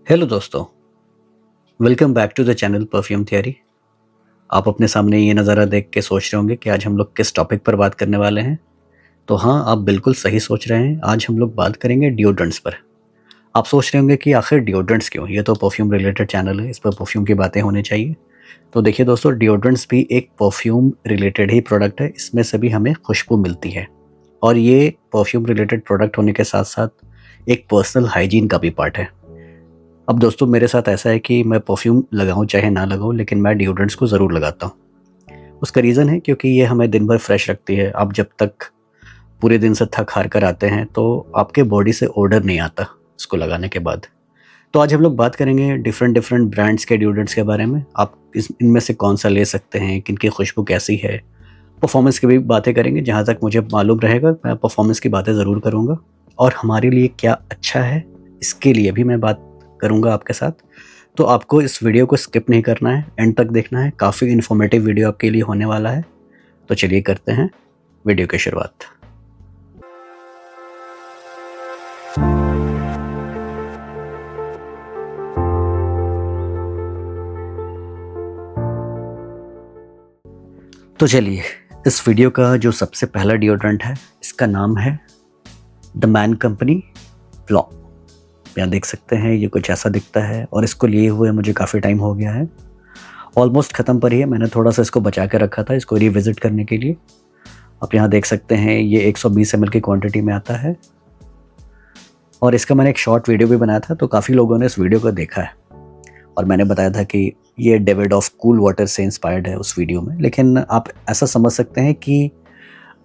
Hello दोस्तों, welcome back to the channel perfume theory. आप अपने सामने ये नज़ारा देख के सोच रहे होंगे कि आज हम लोग किस टॉपिक पर बात करने वाले हैं। तो हाँ, आप बिल्कुल सही सोच रहे हैं। आज हम लोग बात करेंगे डिओड्रेंट्स पर। आप सोच रहे होंगे कि आखिर डिओड्रेंट्स क्यों? ये तो परफ्यूम रिलेटेड चैनल है, इस पर परफ्यूम की बातें होनी चाहिए। तो देखिए दोस्तों, डिओड्रेंट्स भी एक परफ्यूम रिलेटेड ही प्रोडक्ट है। इसमें से भी हमें खुशबू मिलती है और ये परफ्यूम रिलेटेड प्रोडक्ट होने के साथ साथ एक पर्सनल हाइजीन का भी पार्ट है। अब दोस्तों, मेरे साथ ऐसा है कि मैं परफ्यूम लगाऊँ चाहे ना लगाऊँ, लेकिन मैं डिओड्रेंट्स को ज़रूर लगाता हूँ। उसका रीज़न है क्योंकि ये हमें दिन भर फ्रेश रखती है। आप जब तक पूरे दिन से थक हार कर आते हैं तो आपके बॉडी से ओडर नहीं आता इसको लगाने के बाद। तो आज हम लोग बात करेंगे डिफरेंट डिफरेंट ब्रांड्स के डिओड्रेंट्स के बारे में। आप इनमें से कौन सा ले सकते हैं, किनकी खुशबू कैसी है। परफॉर्मेंस की भी बातें करेंगे, जहाँ तक मुझे मालूम रहेगा मैं परफॉर्मेंस की बातें ज़रूर करूँगा। और हमारे लिए क्या अच्छा है, इसके लिए भी मैं बात करूँगा आपके साथ। तो आपको इस वीडियो को स्किप नहीं करना है, एंड तक देखना है। काफ़ी इन्फॉर्मेटिव वीडियो आपके लिए होने वाला है। तो चलिए करते हैं वीडियो की शुरुआत। तो चलिए, इस वीडियो का जो सबसे पहला डिओड्रेंट है, इसका नाम है द मैन कंपनी फ्लॉ। यहाँ देख सकते हैं ये कुछ ऐसा दिखता है और इसको लिए हुए मुझे काफ़ी टाइम हो गया है। ऑलमोस्ट ख़त्म पर ही है। मैंने थोड़ा सा इसको बचा के रखा था इसको रिविज़िट करने के लिए। आप यहाँ देख सकते हैं ये 120 ml की क्वांटिटी में आता है और इसका मैंने एक शॉर्ट वीडियो भी बनाया था, तो काफ़ी लोगों ने इस वीडियो को देखा है। और मैंने बताया था कि ये डेविड ऑफ कूल वाटर से इंस्पायर्ड है उस वीडियो में। लेकिन आप ऐसा समझ सकते हैं कि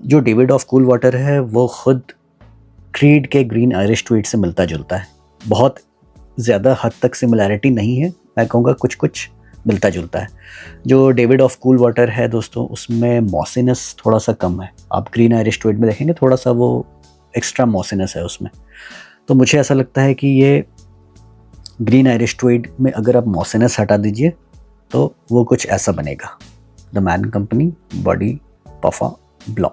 जो डेविड ऑफ कूल वाटर है वो खुद क्रीड के ग्रीन आयरिश ट्वीट से मिलता जुलता है। बहुत ज़्यादा हद तक सिमिलैरिटी नहीं है, मैं कहूँगा कुछ कुछ मिलता जुलता है। जो डेविड ऑफ कूल वाटर है दोस्तों, उसमें मॉसिनस थोड़ा सा कम है। आप ग्रीन आयरिश ट्वीट में देखेंगे थोड़ा सा वो एक्स्ट्रा मॉसिनस है उसमें। तो मुझे ऐसा लगता है कि ये ग्रीन आयरिश ट्वीट में अगर आप मॉसिनस हटा दीजिए तो वो कुछ ऐसा बनेगा, the man company body puffer ब्लॉ।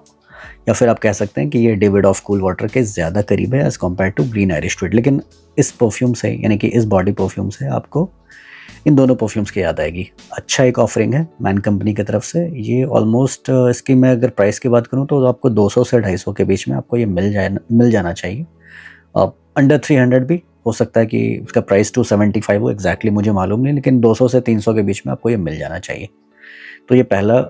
या फिर आप कह सकते हैं कि ये डेविड ऑफ कूल वाटर के ज़्यादा करीब है as compared to Green Irish Tweed. लेकिन इस परफ्यूम से, यानी कि इस बॉडी परफ्यूम से, आपको इन दोनों परफ्यूम्स की याद आएगी। अच्छा एक ऑफरिंग है मैन कंपनी की तरफ से। ये ऑलमोस्ट इसकी मैं अगर प्राइस की बात करूँ तो आपको 200 से 250 के बीच में आपको ये मिल जाना चाहिए। अंडर 300 भी हो सकता है कि उसका प्राइस 275 हो, एग्जैक्टली मुझे मालूम नहीं, लेकिन 200 से 300 के बीच में आपको ये मिल जाना चाहिए। तो ये पहला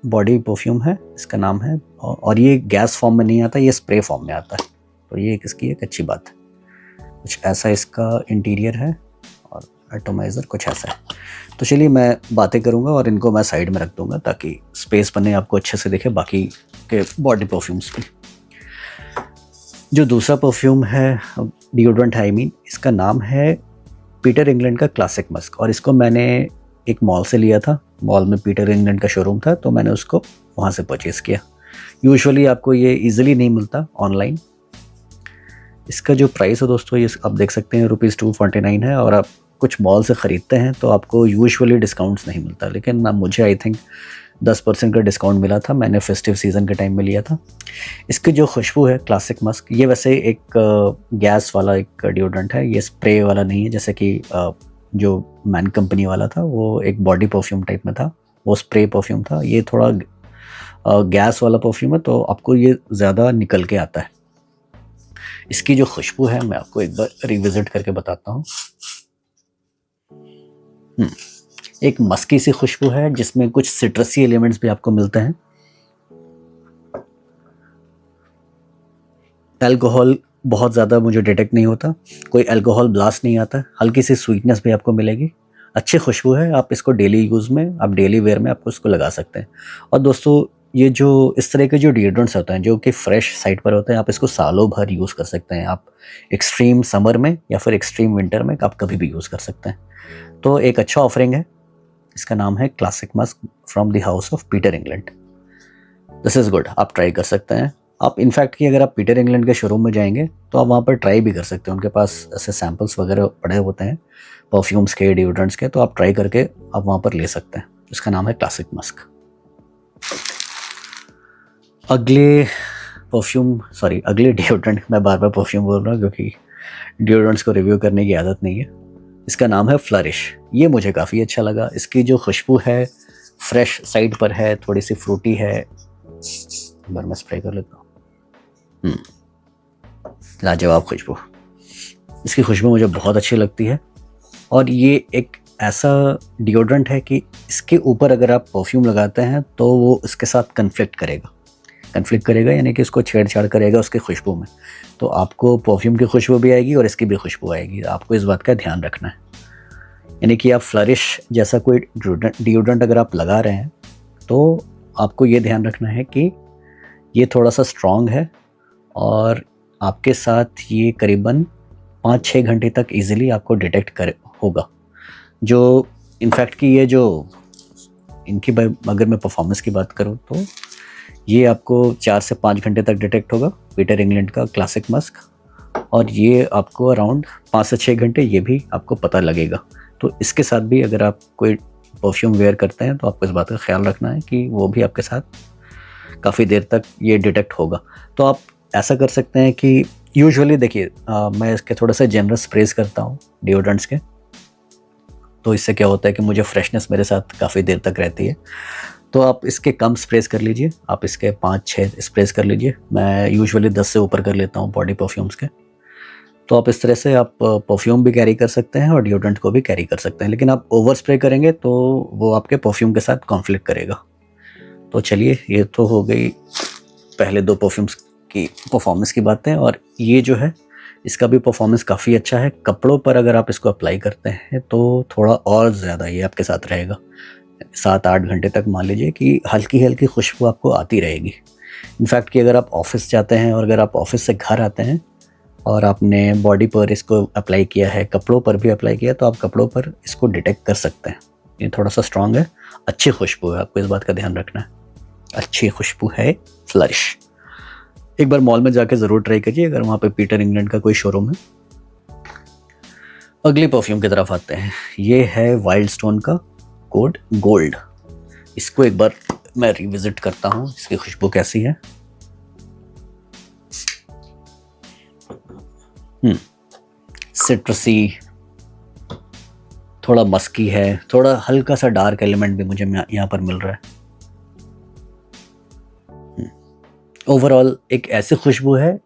बॉडी परफ्यूम है, इसका नाम है। और ये गैस फॉर्म में नहीं आता, ये स्प्रे फॉर्म में आता है। तो ये इसकी एक अच्छी बात है। कुछ ऐसा इसका इंटीरियर है और एटोमाइज़र कुछ ऐसा है। तो चलिए मैं बातें करूँगा और इनको मैं साइड में रख दूँगा ताकि स्पेस बने, आपको अच्छे से दिखे बाकी के बॉडी परफ्यूम्स भी। जो दूसरा परफ्यूम है, डिओड्रेंट है आई मीन, इसका नाम है पीटर इंग्लैंड का क्लासिक मस्क। और इसको मैंने एक मॉल से लिया था। मॉल में पीटर इंग्लैंड का शोरूम था, तो मैंने उसको वहाँ से परचेज़ किया। यूजुअली आपको ये ईजिली नहीं मिलता ऑनलाइन। इसका जो प्राइस है दोस्तों, ये आप देख सकते हैं ₹249 है। और आप कुछ मॉल से ख़रीदते हैं तो आपको यूजुअली डिस्काउंट्स नहीं मिलता, लेकिन मुझे आई थिंक 10% का डिस्काउंट मिला था। मैंने फेस्टिव सीज़न के टाइम में लिया था। इसकी जो खुशबू है क्लासिक मस्क, ये वैसे एक गैस वाला एक डिओड्रेंट है, ये स्प्रे वाला नहीं है। जैसे कि जो मैन कंपनी वाला था वो एक बॉडी परफ्यूम टाइप में था, वो स्प्रे परफ्यूम था। ये थोड़ा गैस वाला परफ्यूम है, तो आपको ये ज़्यादा निकल के आता है। इसकी जो खुशबू है मैं आपको एक बार रिविजिट करके बताता हूँ। एक मस्की सी खुशबू है जिसमें कुछ सिट्रसी एलिमेंट्स भी आपको मिलते हैं। अल्कोहल बहुत ज़्यादा मुझे डिटेक्ट नहीं होता, कोई अल्कोहल ब्लास्ट नहीं आता। हल्की सी स्वीटनेस भी आपको मिलेगी। अच्छी खुशबू है। आप इसको डेली यूज़ में, आप डेली वेयर में आपको इसको लगा सकते हैं। और दोस्तों, ये जो इस तरह के जो डिओड्रेंट्स होते हैं जो कि फ्रेश साइड पर होते हैं, आप इसको सालों भर यूज़ कर सकते हैं। आप एक्सट्रीम समर में या फिर एक्सट्रीम विंटर में आप कभी भी यूज़ कर सकते हैं। तो एक अच्छा ऑफरिंग है। इसका नाम है classic Musk from the house of Peter England. This is good, आप ट्राई कर सकते हैं। आप इनफैक्ट कि अगर आप पीटर इंग्लैंड के शोरूम में जाएंगे तो आप वहाँ पर ट्राई भी कर सकते हैं। उनके पास ऐसे सैम्पल्स वगैरह पड़े होते हैं परफ्यूम्स के, डिओड्रेंट्स के, तो आप ट्राई करके आप वहाँ पर ले सकते हैं। इसका नाम है क्लासिक मस्क। अगले अगले डिओड्रेंट, मैं बार बार परफ्यूम बोल रहा हूँ क्योंकि डिओड्रेंट्स को रिव्यू करने की आदत नहीं है। इसका नाम है फ्लरिश। ये मुझे काफ़ी अच्छा लगा। इसकी जो खुशबू है फ्रेश साइड पर है, थोड़ी सी फ्रूटी है। एक बार मैं स्प्रे कर लेता हूँ। लाजवाब खुशबू। इसकी खुशबू मुझे बहुत अच्छी लगती है। और ये एक ऐसा डिओड्रेंट है कि इसके ऊपर अगर आप परफ्यूम लगाते हैं तो वो इसके साथ कन्फ्लिक्ट करेगा यानी कि इसको छेड़छाड़ करेगा उसकी खुशबू में। तो आपको परफ्यूम की खुशबू भी आएगी और इसकी भी खुशबू आएगी। आपको इस बात का ध्यान रखना है। यानी कि आप फ्लरिश जैसा कोई डिओड्रेंट अगर आप लगा रहे हैं तो आपको ये ध्यान रखना है कि ये थोड़ा सा स्ट्रॉन्ग है और आपके साथ ये करीबन 5-6 घंटे तक इजीली आपको डिटेक्ट होगा। जो इनफैक्ट कि ये जो इनकी अगर मैं परफॉर्मेंस की बात करूँ तो ये आपको 4 से 5 घंटे तक डिटेक्ट होगा, पीटर इंग्लैंड का क्लासिक मस्क। और ये आपको अराउंड 5 से 6 घंटे ये भी आपको पता लगेगा। तो इसके साथ भी अगर आप कोई परफ्यूम वेयर करते हैं तो आपको इस बात का ख्याल रखना है कि वो भी आपके साथ काफ़ी देर तक ये डिटेक्ट होगा। तो आप ऐसा कर सकते हैं कि यूजुअली देखिए मैं इसके थोड़ा सा जनरस स्प्रेज करता हूँ डिओड्रेंट्स के। तो इससे क्या होता है कि मुझे फ्रेशनेस मेरे साथ काफ़ी देर तक रहती है। तो आप इसके कम स्प्रेज कर लीजिए, आप इसके 5-6 स्प्रेज कर लीजिए। मैं यूजुअली 10 से ऊपर कर लेता हूँ बॉडी परफ्यूम्स के। तो आप इस तरह से आप परफ्यूम भी कैरी कर सकते हैं और डिओड्रेंट को भी कैरी कर सकते हैं। लेकिन आप ओवर स्प्रे करेंगे तो वो आपके परफ्यूम के साथ कॉन्फ्लिक्ट करेगा। तो चलिए, ये तो हो गई पहले 2 परफ्यूम्स की परफॉर्मेंस की बातें। और ये जो है इसका भी परफॉर्मेंस काफ़ी अच्छा है। कपड़ों पर अगर आप इसको अप्लाई करते हैं तो थोड़ा और ज़्यादा ये आपके साथ रहेगा। 7-8 घंटे तक मान लीजिए कि हल्की हल्की खुशबू आपको आती रहेगी। इनफैक्ट कि अगर आप ऑफिस जाते हैं और अगर आप ऑफिस से घर आते हैं और आपने बॉडी पर इसको अप्लाई किया है, कपड़ों पर भी अप्लाई किया, तो आप कपड़ों पर इसको डिटेक्ट कर सकते हैं। ये थोड़ा सा स्ट्रॉन्ग है, अच्छी खुशबू है, आपको इस बात का ध्यान रखना है। अच्छी खुशबू है फ्लरिश। एक बार मॉल में जाके ज़रूर ट्राई करिए अगर वहाँ पे पीटर इंग्लैंड का कोई शोरूम है। अगली परफ्यूम की तरफ आते हैं। ये है वाइल्ड स्टोन का कोड गोल्ड। इसको एक बार मैं रिविजिट करता हूँ, इसकी खुशबू कैसी है। सिट्रसी, थोड़ा मस्की है, थोड़ा हल्का सा डार्क एलिमेंट भी मुझे यहाँ पर मिल रहा है। ओवरऑल एक ऐसी खुशबू है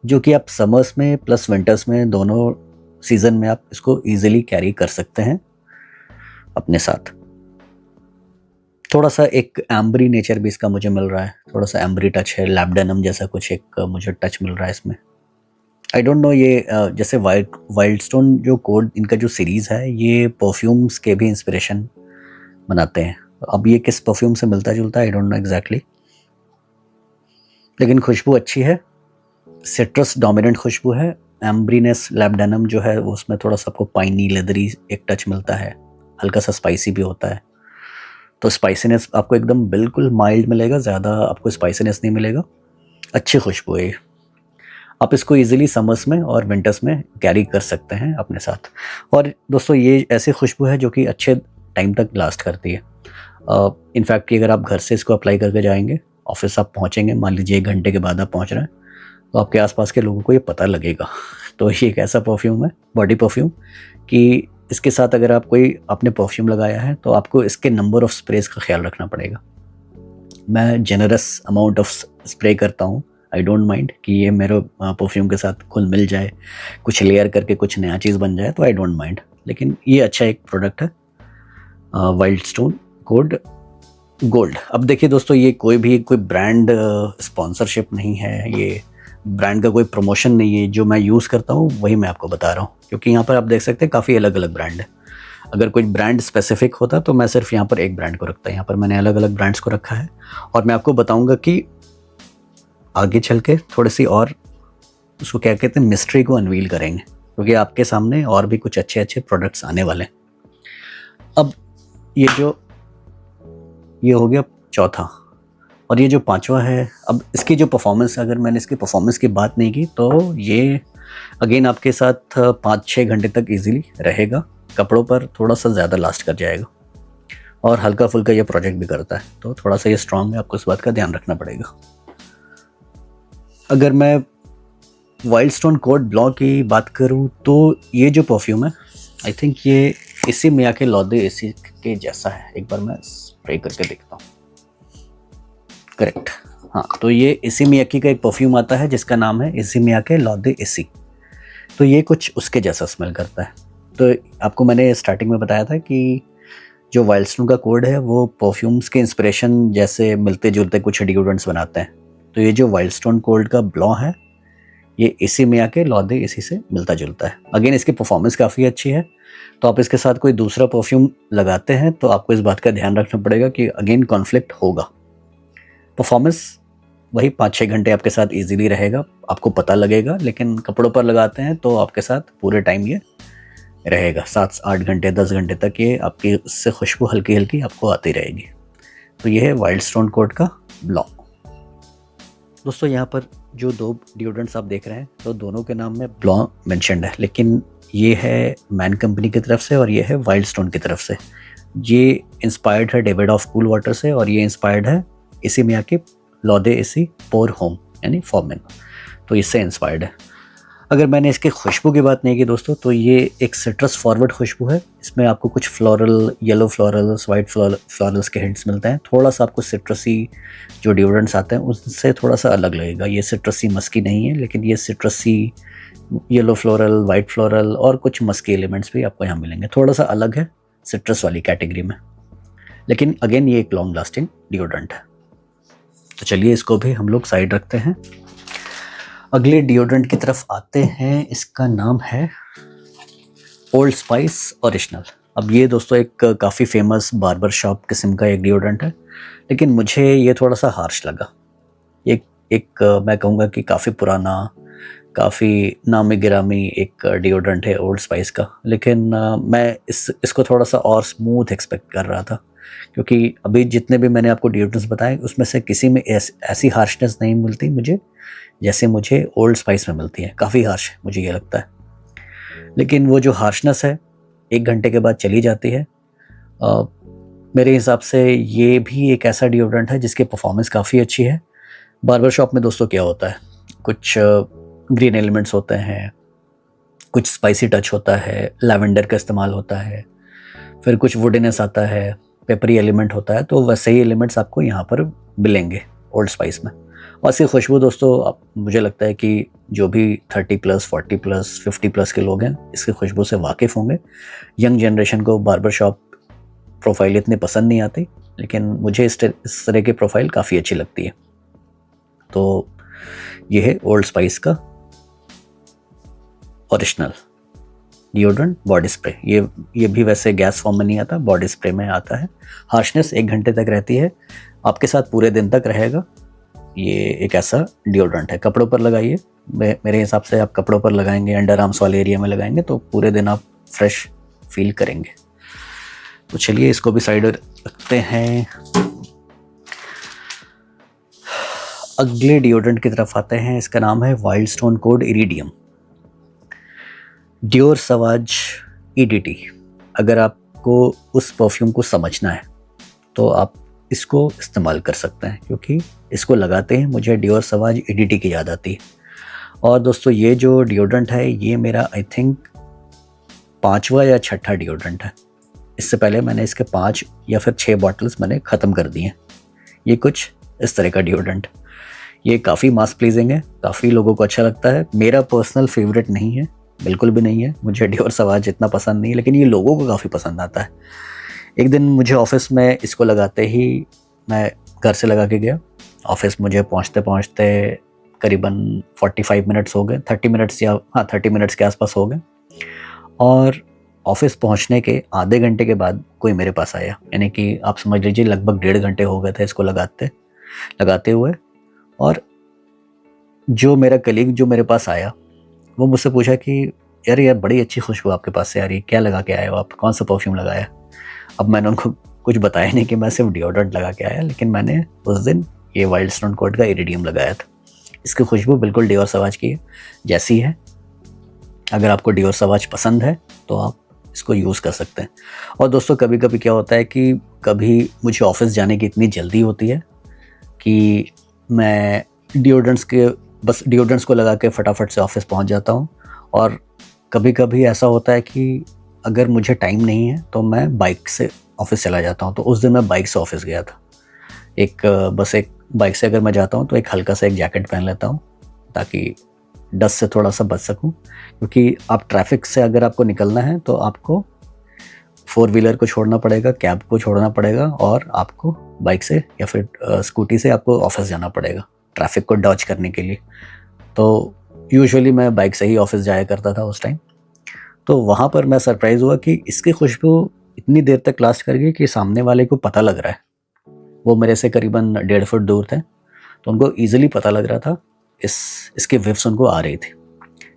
जो कि आप समर्स में प्लस विंटर्स में दोनों सीजन में आप इसको इजीली कैरी कर सकते हैं अपने साथ। थोड़ा सा एक एम्बरी नेचर भी इसका मुझे मिल रहा है, थोड़ा सा एम्बरी टच है, लैब्डेनम जैसा कुछ एक मुझे टच मिल रहा है इसमें। आई डोंट नो, ये जैसे वाइल्ड स्टोन जो कोड इनका जो सीरीज़ है ये परफ्यूम्स के भी इंस्पिरेशन बनाते हैं। अब ये किस परफ्यूम से मिलता जुलता है आई डोंट नो एग्जैक्टली, लेकिन खुशबू अच्छी है। सिट्रस डोमिनेंट खुशबू है। एम्ब्रीनेस लैब्डेनम जो है वो उसमें थोड़ा सा आपको पाइनी लेदरी एक टच मिलता है, हल्का सा स्पाइसी भी होता है। तो स्पाइसीनेस आपको एकदम बिल्कुल माइल्ड मिलेगा, ज़्यादा आपको स्पाइसीनेस नहीं मिलेगा। अच्छी खुशबू है। आप इसको इजीली समर्स में और विंटर्स में कैरी कर सकते हैं अपने साथ। और दोस्तों ये ऐसी खुशबू है जो कि अच्छे टाइम तक लास्ट करती है। इनफैक्ट कि अगर आप घर से इसको अप्लाई करके जाएंगे, ऑफिस आप पहुंचेंगे, मान लीजिए 1 घंटे के बाद आप पहुंच रहे हैं, तो आपके आसपास के लोगों को ये पता लगेगा। तो ये एक ऐसा परफ्यूम है, बॉडी परफ्यूम, कि इसके साथ अगर आप कोई आपने परफ्यूम लगाया है तो आपको इसके नंबर ऑफ स्प्रेज का ख्याल रखना पड़ेगा। मैं जेनरस अमाउंट ऑफ स्प्रे करता हूँ, आई डोंट माइंड कि ये मेरे परफ्यूम के साथ खुल मिल जाए, कुछ लेयर करके कुछ नया चीज़ बन जाए, तो आई डोंट माइंड। लेकिन ये अच्छा एक प्रोडक्ट है, वाइल्ड स्टोन कोड गोल्ड। अब देखिए दोस्तों, ये कोई ब्रांड स्पॉन्सरशिप नहीं है, ये ब्रांड का कोई प्रमोशन नहीं है। जो मैं यूज़ करता हूँ वही मैं आपको बता रहा हूँ, क्योंकि यहाँ पर आप देख सकते हैं काफ़ी अलग अलग ब्रांड है। अगर कोई ब्रांड स्पेसिफिक होता तो मैं सिर्फ यहाँ पर एक ब्रांड को रखता। यहाँ पर मैंने अलग अलग ब्रांड्स को रखा है और मैं आपको बताऊँगा कि आगे चल के थोड़ी सी और उसको क्या कहते हैं मिस्ट्री को अनवील करेंगे, क्योंकि आपके सामने और भी कुछ अच्छे अच्छे प्रोडक्ट्स आने वाले हैं। अब ये हो गया चौथा, और ये जो पांचवा है, अब इसकी जो परफॉर्मेंस, अगर मैंने इसकी परफॉर्मेंस की बात नहीं की तो ये अगेन आपके साथ 5-6 घंटे तक इजीली रहेगा, कपड़ों पर थोड़ा सा ज़्यादा लास्ट कर जाएगा और हल्का फुल्का ये प्रोजेक्ट भी करता है, तो थोड़ा सा ये स्ट्रॉन्ग है, आपको इस बात का ध्यान रखना पड़ेगा। अगर मैं वाइल्ड स्टोन कोड ब्लॉ की बात करूँ तो ये जो परफ्यूम है आई थिंक ये इसी मियाके लौदे एसी के जैसा है। एक बार मैं स्प्रे करके देखता हूँ। करेक्ट, हाँ, तो ये इसी मियाकी का एक परफ्यूम आता है जिसका नाम है इसी मियाके लौदे एसी। तो ये कुछ उसके जैसा स्मेल करता है। तो आपको मैंने स्टार्टिंग में बताया था कि जो वाइल्ड स्टोन का कोड है वो परफ्यूम्स के इंस्पिरेशन जैसे मिलते जुलते कुछ डिओड्रेंट्स बनाते हैं। तो ये जो वाइल्ड स्टोन कोड का ब्लॉ है ये इसी में आके लौदे इसी से मिलता जुलता है। अगेन इसकी परफॉर्मेंस काफ़ी अच्छी है। तो आप इसके साथ कोई दूसरा परफ्यूम लगाते हैं तो आपको इस बात का ध्यान रखना पड़ेगा कि अगेन कॉन्फ्लिक्ट होगा। परफॉर्मेंस वही 5-6 घंटे आपके साथ इजीली रहेगा, आपको पता लगेगा, लेकिन कपड़ों पर लगाते हैं तो आपके साथ पूरे टाइम ये रहेगा। 7-8 घंटे 10 घंटे तक ये आपकी इससे खुशबू हल्की हल्की आपको आती रहेगी। तो ये है वाइल्ड स्टोन कोड का ब्लॉ। दोस्तों यहाँ पर जो दो डिओड्रेंट्स आप देख रहे हैं तो दोनों के नाम में ब्लॉ मेंशन्ड है, लेकिन ये है मैन कंपनी की तरफ से और ये है वाइल्ड स्टोन की तरफ से। ये इंस्पायर्ड है डेविड ऑफ कूल वाटर से और ये इंस्पायर्ड है इसी मियाके लौदे इसी पोर होम यानी फॉर्मेन, तो इससे इंस्पायर्ड है। अगर मैंने इसकी खुशबू की बात नहीं की दोस्तों तो ये एक सिट्रस फॉरवर्ड खुशबू है। इसमें आपको कुछ floral, yellow florals, white florals के हिंट्स मिलते हैं। थोड़ा सा आपको सिट्रसी जो डिओड्रेंट्स आते हैं उससे थोड़ा सा अलग लगेगा। ये सिट्रसी मस्की नहीं है, लेकिन ये सिट्रसी, येलो फ्लोरल, वाइट फ्लोरल और कुछ मस्की एलिमेंट्स भी आपको यहाँ मिलेंगे। थोड़ा सा अलग है सिट्रस वाली कैटेगरी में, लेकिन अगेन ये एक लॉन्ग लास्टिंग डिओड्रेंट है। तो चलिए इसको भी हम लोग साइड रखते हैं। अगले डिओड्रेंट की तरफ आते हैं। इसका नाम है ओल्ड स्पाइस ओरिजिनल। अब ये दोस्तों एक काफ़ी फेमस बार्बर शॉप किस्म का एक डिओड्रेंट है, लेकिन मुझे ये थोड़ा सा हार्श लगा। एक मैं कहूँगा कि काफ़ी पुराना, काफ़ी नामी गिरामी एक डिओड्रेंट है ओल्ड स्पाइस का, लेकिन मैं इसको थोड़ा सा और स्मूथ एक्सपेक्ट कर रहा था, क्योंकि अभी जितने भी मैंने आपको डिओड्रेंट्स बताए उसमें से किसी में ऐसी हार्शनेस नहीं मिलती मुझे जैसे मुझे ओल्ड स्पाइस में मिलती है। काफ़ी हार्श है मुझे ये लगता है, लेकिन वो जो हार्शनेस है 1 घंटे के बाद चली जाती है। मेरे हिसाब से ये भी एक ऐसा डिओड्रेंट है जिसकी परफॉर्मेंस काफ़ी अच्छी है। बार्बर शॉप में दोस्तों क्या होता है, कुछ ग्रीन एलिमेंट्स होते हैं, कुछ स्पाइसी टच होता है, लैवेंडर का इस्तेमाल होता है, फिर कुछ वुडनेस आता है, पेपरी एलिमेंट होता है। तो वैसे ही एलिमेंट्स आपको यहाँ पर मिलेंगे ओल्ड स्पाइस में। और इसकी खुशबू दोस्तों मुझे लगता है कि जो भी 30+, 40+, 50+ के लोग हैं इसकी खुशबू से वाकिफ़ होंगे। यंग जनरेशन को बार्बर शॉप प्रोफाइल इतनी पसंद नहीं आती, लेकिन मुझे इस तरह की प्रोफाइल काफ़ी अच्छी लगती है। तो ये है ओल्ड स्पाइस का ओरिजिनल डिओड्रेंट बॉडी स्प्रे। ये भी वैसे गैस फॉर्म में नहीं आता, बॉडी स्प्रे में आता है। हार्शनेस 1 घंटे तक रहती है, आपके साथ पूरे दिन तक रहेगा। ये एक ऐसा डिओड्रेंट है, कपड़ों पर लगाइए। मेरे हिसाब से आप कपड़ों पर लगाएंगे, अंडर आर्म्स वाले एरिया में लगाएंगे तो पूरे दिन आप फ्रेश फील करेंगे। तो चलिए इसको भी साइड रखते हैं। अगले डिओड्रेंट की तरफ आते हैं। इसका नाम है Wild Stone Code Iridium Dior Sauvage EDT। अगर आपको उस परफ्यूम को समझना है तो आप इसको इस्तेमाल कर सकते हैं, क्योंकि इसको लगाते ही मुझे डियोर सवाज EDT की याद आती है। और दोस्तों ये जो डिओड्रेंट है ये मेरा आई थिंक 5वां या 6ठा डिओड्रेंट है। इससे पहले मैंने इसके 5 या फिर 6 बॉटल्स मैंने ख़त्म कर दिए। ये कुछ इस तरह का डिओड्रेंट, ये काफ़ी मास प्लीजिंग है, काफ़ी लोगों को अच्छा लगता है। मेरा पर्सनल फेवरेट नहीं है, बिल्कुल भी नहीं है, मुझे डियोर सवाज इतना पसंद नहीं है, लेकिन ये लोगों को काफ़ी पसंद आता है। एक दिन मुझे ऑफिस में इसको लगाते ही, मैं घर से लगा के गया, ऑफिस मुझे पहुंचते पहुंचते करीबन 45 मिनट्स हो गए, 30 मिनट्स या 30 मिनट्स के आसपास हो गए। और ऑफिस पहुंचने के आधे घंटे के बाद कोई मेरे पास आया, यानी कि आप समझ लीजिए लगभग 1.5 घंटे हो गए थे इसको लगाते हुए। और जो मेरा कलीग जो मेरे पास आया वो मुझसे पूछा कि यार बड़ी अच्छी खुशबू आपके पास से आ रही है, क्या लगा के आए हो आप, कौन सा परफ्यूम लगाया? अब मैंने उनको कुछ बताया नहीं कि मैं सिर्फ डिओड्रेंट लगा के आया, लेकिन मैंने उस दिन ये वाइल्ड स्टोन कोड का इरिडियम लगाया था। इसकी खुशबू बिल्कुल डियोर सवाज की है जैसी है। अगर आपको डियोर सवाज पसंद है तो आप इसको यूज़ कर सकते हैं। और दोस्तों कभी कभी क्या होता है कि कभी मुझे ऑफिस जाने की इतनी जल्दी होती है कि मैं डिओड्रेंट्स को लगा के फटाफट से ऑफिस पहुंच जाता हूं। और कभी कभी ऐसा होता है कि अगर मुझे टाइम नहीं है तो मैं बाइक से ऑफिस चला जाता हूँ। तो उस दिन मैं बाइक से ऑफिस गया था। बस एक बाइक से अगर मैं जाता हूँ तो एक हल्का सा एक जैकेट पहन लेता हूँ ताकि डस्ट से थोड़ा सा बच सकूँ, क्योंकि आप ट्रैफिक से अगर आपको निकलना है तो आपको 4 व्हीलर को छोड़ना पड़ेगा, कैब को छोड़ना पड़ेगा और आपको बाइक से या फिर स्कूटी से आपको ऑफिस जाना पड़ेगा ट्रैफिक को डॉज करने के लिए। तो यूजुअली मैं बाइक से ही ऑफिस जाया करता था उस टाइम। तो वहाँ पर मैं सरप्राइज़ हुआ कि इसकी खुशबू इतनी देर तक लास्ट कर गई कि सामने वाले को पता लग रहा है। वो मेरे से करीबन 1.5 फुट दूर थे, तो उनको ईज़िली पता लग रहा था, इसकी व्हिफ्स उनको आ रही थी।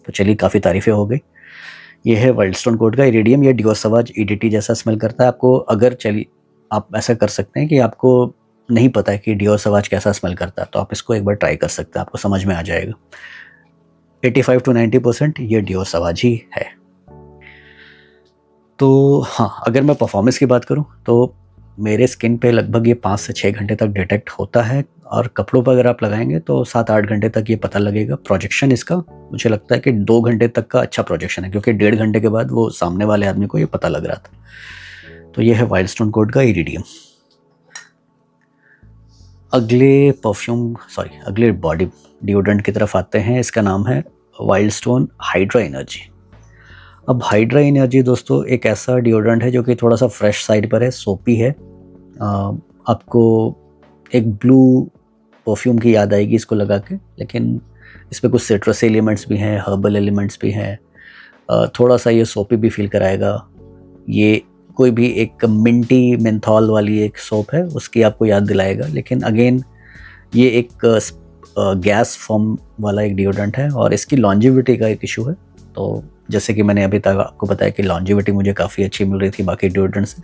तो चलिए, काफ़ी तारीफ़ें हो गई। ये है वाइल्ड स्टोन कोड का इरिडियम। ये डिओर सवाज ईडीटी जैसा स्मेल करता है। आपको अगर चलिए आप ऐसा कर सकते हैं कि आपको नहीं पता है कि डिओर सवाज कैसा स्मेल करता है, तो आप इसको एक बार ट्राई कर सकते हैं, आपको समझ में आ जाएगा। 85 to 90% ये डिओर सवाज ही है। तो हाँ, अगर मैं परफॉर्मेंस की बात करूँ तो मेरे स्किन पे लगभग ये 5 से 6 घंटे तक डिटेक्ट होता है, और कपड़ों पर अगर आप लगाएंगे तो 7-8 घंटे तक ये पता लगेगा। प्रोजेक्शन इसका मुझे लगता है कि 2 घंटे तक का अच्छा प्रोजेक्शन है, क्योंकि 1.5 घंटे के बाद वो सामने वाले आदमी को ये पता लग रहा था। तो ये है वाइल्ड स्टोन कोड का इरिडियम। अगले बॉडी डिओड्रेंट की तरफ आते हैं। इसका नाम है वाइल्ड स्टोन हाइड्रा एनर्जी। अब हाइड्रा एनर्जी दोस्तों एक ऐसा डिओड्रेंट है जो कि थोड़ा सा फ्रेश साइड पर है, सोपी है। आपको एक ब्लू परफ्यूम की याद आएगी इसको लगा के, लेकिन इसमें कुछ सिट्रस एलिमेंट्स भी हैं, हर्बल एलिमेंट्स भी हैं। थोड़ा सा ये सोपी भी फील कराएगा। ये कोई भी एक मिंटी मेंथॉल वाली एक सोप है उसकी आपको याद दिलाएगा, लेकिन अगेन ये एक गैस फॉर्म वाला एक डिओड्रेंट है और इसकी लॉन्जिविटी का एक इशू है। तो जैसे कि मैंने अभी तक आपको बताया कि लॉन्जिविटी मुझे काफ़ी अच्छी मिल रही थी बाकी डिओड्रेंट से,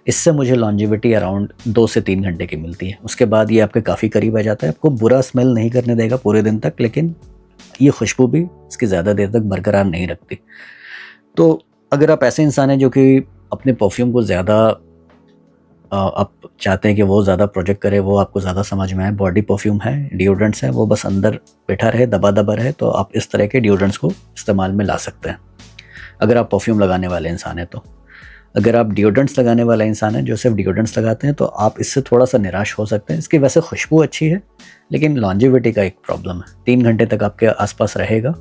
इससे मुझे लॉन्जिविटी अराउंड 2 से 3 घंटे की मिलती है। उसके बाद ये आपके काफ़ी करीब आ जाता है। आपको बुरा स्मेल नहीं करने देगा पूरे दिन तक, लेकिन ये खुशबू भी इसकी ज़्यादा देर तक बरकरार नहीं रखती। तो अगर आप ऐसे इंसान हैं जो कि अपने परफ्यूम को ज़्यादा आप चाहते हैं कि वो ज़्यादा प्रोजेक्ट करे, वो आपको ज़्यादा समझ में आए, बॉडी परफ्यूम है, डिओड्रेंट्स है, वो बस अंदर बैठा रहे, दबा दबा रहे, तो आप इस तरह के डिओड्रेंट्स को इस्तेमाल में ला सकते हैं अगर आप परफ्यूम लगाने वाले इंसान हैं। तो अगर आप डिओड्रेंट्स लगाने वाला इंसान है जो सिर्फ डिओड्रेंट्स लगाते हैं, तो आप इससे थोड़ा सा निराश हो सकते हैं। इसकी वैसे खुशबू अच्छी है, लेकिन लॉन्जिविटी का एक प्रॉब्लम है। 3 घंटे तक आपके आसपास रहेगा।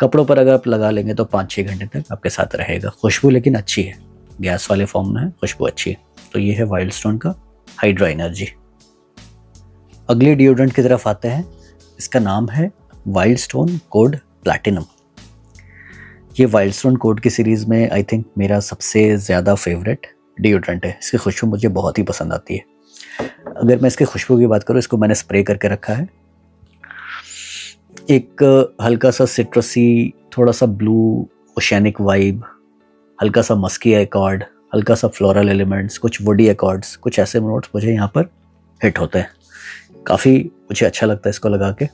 कपड़ों पर अगर आप लगा लेंगे तो 5-6 घंटे तक आपके साथ रहेगा। खुशबू लेकिन अच्छी है, गैस वाले फॉर्म में है, खुशबू अच्छी है। तो ये है वाइल्ड स्टोन का हाइड्रा एनर्जी। अगले डिओड्रेंट की तरफ आते हैं। इसका नाम है वाइल्ड स्टोन कोड प्लैटिनम। ये वाइल्ड स्टोन कोड की सीरीज़ में आई थिंक मेरा सबसे ज़्यादा फेवरेट डिओड्रेंट है। इसकी खुशबू मुझे बहुत ही पसंद आती है। अगर मैं इसकी खुशबू की बात करूँ, इसको मैंने स्प्रे करके रखा है। एक हल्का सा सिट्रसी, थोड़ा सा ब्लू ओशियानिक वाइब, हल्का सा मस्की एकॉर्ड, हल्का सा फ्लोरल एलिमेंट्स, कुछ वुडी एकॉर्ड्स, कुछ ऐसे नोट्स मुझे यहाँ पर हिट होते हैं। काफ़ी मुझे अच्छा लगता है इसको लगा के।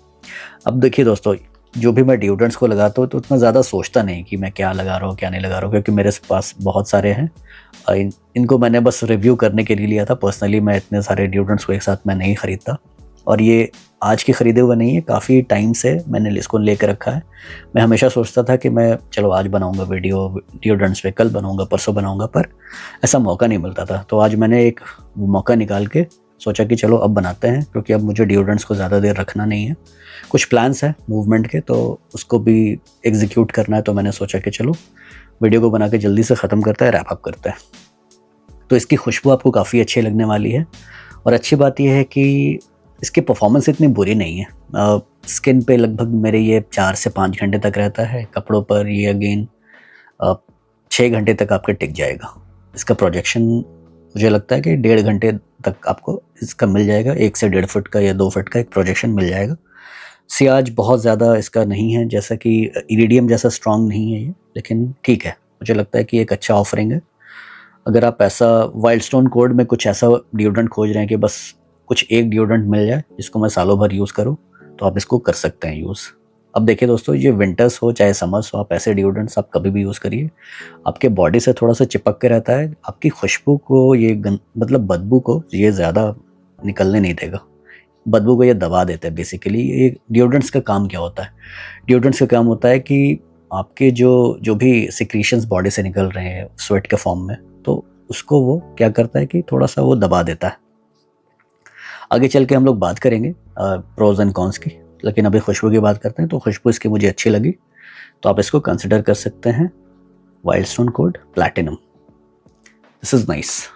अब देखिए दोस्तों, जो भी मैं डिओड्रेंट्स को लगाता हूँ तो उतना ज़्यादा सोचता नहीं कि मैं क्या लगा रहा हूँ क्या नहीं लगा रहा हूँ, क्योंकि मेरे पास बहुत सारे हैं। इनको मैंने बस रिव्यू करने के लिए लिया था। पर्सनली मैं इतने सारे डिओड्रेंट्स को एक साथ मैं नहीं ख़रीदता, और ये आज के ख़रीदे हुए नहीं है, काफ़ी टाइम से मैंने इसको लेकर रखा है। मैं हमेशा सोचता था कि मैं चलो आज बनाऊंगा वीडियो डिओड्रेंट्स पे, कल बनाऊंगा, परसों बनाऊंगा, पर ऐसा मौका नहीं मिलता था। तो आज मैंने एक मौका निकाल के सोचा कि चलो अब बनाते हैं, क्योंकि अब मुझे डिओड्रेंट्स को ज़्यादा देर रखना नहीं है। कुछ प्लान्स हैं मूवमेंट के, तो उसको भी एग्जीक्यूट करना है। तो मैंने सोचा कि चलो वीडियो को बना के जल्दी से ख़त्म करते हैं, रैप अप करते हैं। तो इसकी खुशबू आपको काफ़ी अच्छी लगने वाली है, और अच्छी बात यह है कि इसकी परफॉर्मेंस इतनी बुरी नहीं है। स्किन पे लगभग मेरे ये 4 से 5 घंटे तक रहता है। कपड़ों पर ये अगेन 6 घंटे तक आपके टिक जाएगा। इसका प्रोजेक्शन मुझे लगता है कि 1.5 घंटे तक आपको इसका मिल जाएगा। 1 से 1.5 फुट का या 2 फुट का एक प्रोजेक्शन मिल जाएगा। सियाज बहुत ज़्यादा इसका नहीं है, जैसा कि इरिडियम जैसा स्ट्रॉन्ग नहीं है ये, लेकिन ठीक है, मुझे लगता है कि एक अच्छा ऑफरिंग है। अगर आप ऐसा वाइल्ड स्टोन कोड में कुछ ऐसा डिओड्रेंट खोज रहे हैं कि बस कुछ एक डिओड्रेंट मिल जाए जिसको मैं सालों भर यूज़ करूं, तो आप इसको कर सकते हैं यूज़। अब देखिए दोस्तों, ये विंटर्स हो चाहे समर्स हो, आप ऐसे डिओड्रेंट्स आप कभी भी यूज़ करिए। आपके बॉडी से थोड़ा सा चिपक के रहता है, आपकी खुशबू को ये मतलब बदबू को ये ज़्यादा निकलने नहीं देगा। बदबू को ये दबा देता है बेसिकली। ये डिओड्रेंट्स का काम क्या होता है? डिओड्रेंट्स का काम होता है कि आपके जो भी सिक्रीशंस बॉडी से निकल रहे हैं स्वेट के फॉर्म में, तो उसको वो क्या करता है कि थोड़ा सा वो दबा देता है। आगे चल के हम लोग बात करेंगे प्रोज एंड कॉन्स की, लेकिन अभी खुशबू की बात करते हैं। तो खुशबू इसकी मुझे अच्छी लगी, तो आप इसको कंसिडर कर सकते हैं wild Stone code platinum. This is nice.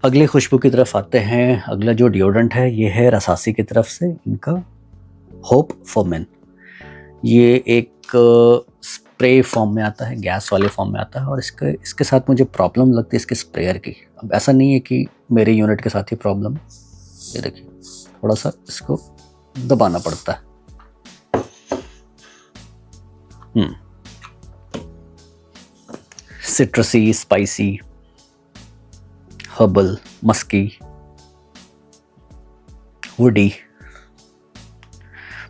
अगले खुशबू की तरफ आते हैं। अगला जो डिओड्रेंट है ये है रसासी की तरफ से, इनका होप फॉर मेन। ये एक स्प्रे फॉर्म में आता है, गैस वाले फॉर्म में आता है, और इसके साथ मुझे प्रॉब्लम लगती है इसके स्प्रेयर की। अब ऐसा नहीं है कि मेरे यूनिट के साथ ही प्रॉब्लम, ये देखिए थोड़ा सा इसको दबाना पड़ता है। Citrusy, spicy, herbal, musky, woody,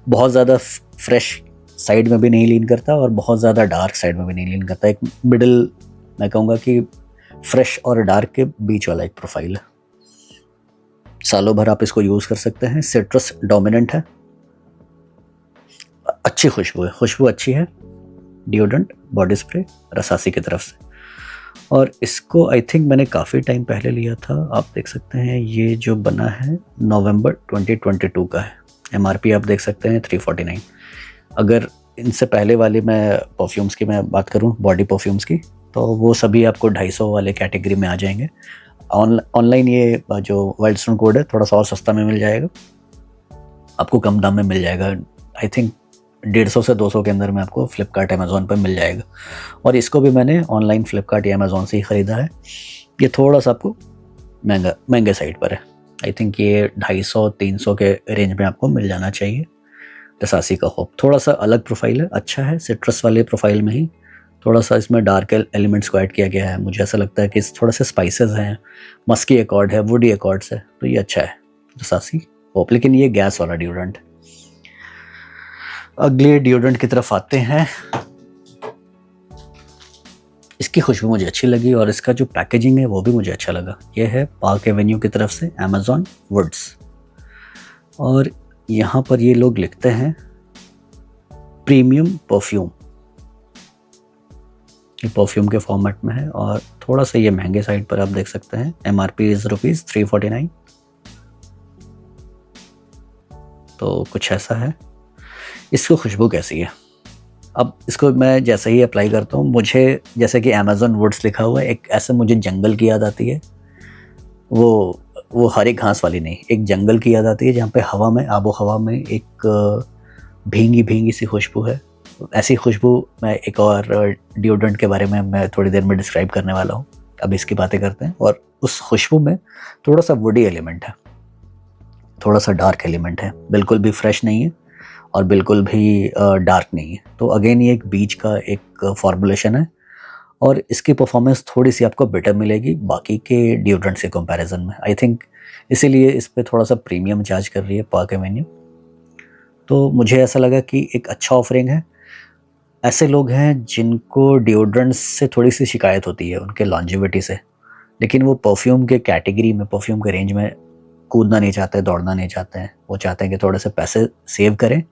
बहुत ज़्यादा फ्रेश साइड में भी नहीं लीन करता और बहुत ज़्यादा डार्क साइड में भी नहीं लीन करता। एक मिडिल, मैं कहूँगा कि फ्रेश और डार्क के बीच वाला एक प्रोफाइल है। सालों भर आप इसको यूज़ कर सकते हैं। सिट्रस डोमिनेंट है, अच्छी खुशबू है, खुशबू अच्छी है। डिओड्रेंट, बॉडी स्प्रे रसासी की तरफ से, और इसको आई थिंक मैंने काफ़ी टाइम पहले लिया था। आप देख सकते हैं ये जो बना है नवंबर 2022 का है। MRP आप देख सकते हैं 349। अगर इनसे पहले वाले मैं परफ्यूम्स की मैं बात करूं, बॉडी परफ्यूम्स की, तो वो सभी आपको 250 वाले कैटेगरी में आ जाएंगे। ऑनलाइन ये जो वाइल्ड स्टोन कोड है थोड़ा सा और सस्ता में मिल जाएगा, आपको कम दाम में मिल जाएगा। आई थिंक 150 से 200 के अंदर में आपको फ्लिपकार्ट अमेज़ॉन पर मिल जाएगा। और इसको भी मैंने ऑनलाइन फ्लिपकार्ट या अमेज़ॉन से ही ख़रीदा है। ये थोड़ा सा आपको महंगे साइड पर है। आई थिंक ये 250-300 के रेंज में आपको मिल जाना चाहिए। रसासी का होप थोड़ा सा अलग प्रोफाइल है, अच्छा है। सिट्रस वाले प्रोफाइल में ही थोड़ा सा इसमें डार्क एलिमेंट्स को ऐड किया गया है। मुझे ऐसा लगता है कि थोड़ा सा स्पाइसेस हैं, मस्की एकॉर्ड है, वुडी एकॉर्ड्स है, तो ये अच्छा है रसासी होप। लेकिन ये गैस वाला डिओड्रेंट। अगले डिओड्रेंट की तरफ आते हैं। इसकी खुशबू मुझे अच्छी लगी और इसका जो पैकेजिंग है वो भी मुझे अच्छा लगा। ये है पार्क एवेन्यू की तरफ से अमेज़ॉन वुड्स, और यहाँ पर ये लोग लिखते हैं प्रीमियम परफ्यूम। ये परफ्यूम के फॉर्मेट में है और थोड़ा सा ये महंगे साइड पर आप देख सकते हैं। MRP is ₹349। तो कुछ ऐसा है। इसको खुशबू कैसी है? अब इसको मैं जैसे ही अप्लाई करता हूँ, मुझे जैसे कि अमेज़ॉन वुड्स लिखा हुआ है, एक ऐसे मुझे जंगल की याद आती है। वो हरी घास वाली नहीं, एक जंगल की याद आती है जहाँ पे हवा में, आबो हवा में एक भींगी भींगी सी खुशबू है। ऐसी खुशबू मैं एक और डिओड्रेंट के बारे में मैं थोड़ी देर में डिस्क्राइब करने वाला हूँ। अब इसकी बातें करते हैं। और उस खुशबू में थोड़ा सा वुडी एलिमेंट है, थोड़ा सा डार्क एलिमेंट है, बिल्कुल भी फ्रेश नहीं है और बिल्कुल भी डार्क नहीं है। तो अगेन ये एक बीच का एक फॉर्मुलेशन है और इसकी परफॉर्मेंस थोड़ी सी आपको बेटर मिलेगी बाकी के डिओड्रेंट्स के कंपैरिजन में। आई थिंक इसीलिए इस पे थोड़ा सा प्रीमियम चार्ज कर रही है पार्क एवेन्यू। तो मुझे ऐसा लगा कि एक अच्छा ऑफरिंग है। ऐसे लोग हैं जिनको डिओड्रेंट्स से थोड़ी सी शिकायत होती है, उनके लॉन्जिविटी से, लेकिन वो परफ्यूम के कैटेगरी में, परफ्यूम के रेंज में कूदना नहीं चाहते, दौड़ना नहीं चाहते हैं। वो चाहते हैं कि थोड़े से पैसे सेव करें,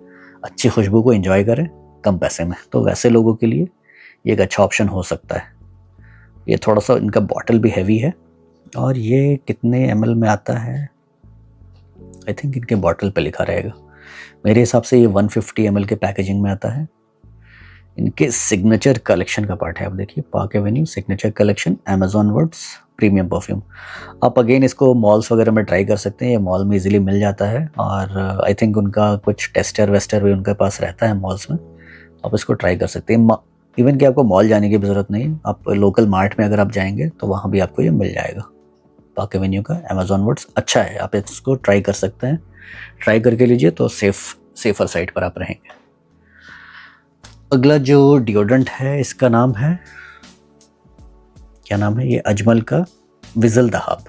अच्छी खुशबू को एंजॉय करें कम पैसे में। तो वैसे लोगों के लिए ये एक अच्छा ऑप्शन हो सकता है। ये थोड़ा सा इनका बॉटल भी हैवी है और ये कितने ml में आता है, आई थिंक इनके बॉटल पे लिखा रहेगा। मेरे हिसाब से ये 150 ml के पैकेजिंग में आता है। इनके सिग्नेचर कलेक्शन का पार्ट है। आप देखिए, Park Avenue Signature Collection Amazon Woods premium perfume. आप अगेन इसको मॉल्स वगैरह में ट्राई कर सकते हैं, ये मॉल में इजीली मिल जाता है। और आई थिंक उनका कुछ टेस्टर वेस्टर भी उनके पास रहता है मॉल्स में, आप इसको ट्राई कर सकते हैं। इवन कि आपको मॉल जाने की भी ज़रूरत नहीं, आप लोकल मार्ट में अगर आप जाएंगे तो वहाँ भी आपको ये मिल जाएगा। पार्क एवेन्यू का अमेज़ॉन वुड्स अच्छा है, आप इसको ट्राई कर सकते हैं। ट्राई करके लीजिए तो सेफर साइड पर आप रहेंगे। अगला जो डिओड्रेंट है इसका नाम है, क्या नाम है, ये अजमल का विसल दहाब।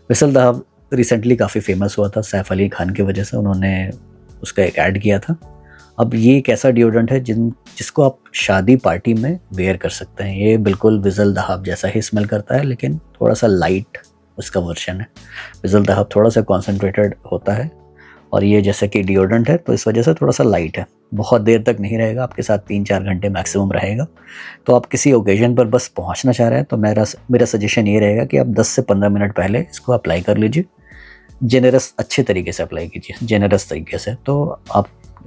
विसल दहाब रिसेंटली काफ़ी फेमस हुआ था सैफ अली खान की वजह से, उन्होंने उसका एक ऐड किया था। अब ये एक ऐसा डिओड्रेंट है जिसको आप शादी पार्टी में वेयर कर सकते हैं। ये बिल्कुल विसल दहाब जैसा ही स्मेल करता है, लेकिन थोड़ा सा लाइट उसका वर्जन है। विसल दहाब थोड़ा सा कॉन्सेंट्रेटेड होता है और ये जैसे कि डिओड्रेंट है तो इस वजह से थोड़ा सा लाइट है, बहुत देर तक नहीं रहेगा आपके साथ, 3-4 घंटे मैक्सिमम रहेगा। तो आप किसी ओकेजन पर बस पहुंचना चाह रहे हैं तो मेरा सजेशन ये रहेगा कि आप 10 से 15 मिनट पहले इसको अप्लाई कर लीजिए। जेनरस अच्छे तरीके से अप्लाई कीजिए, जेनरस तरीके से, तो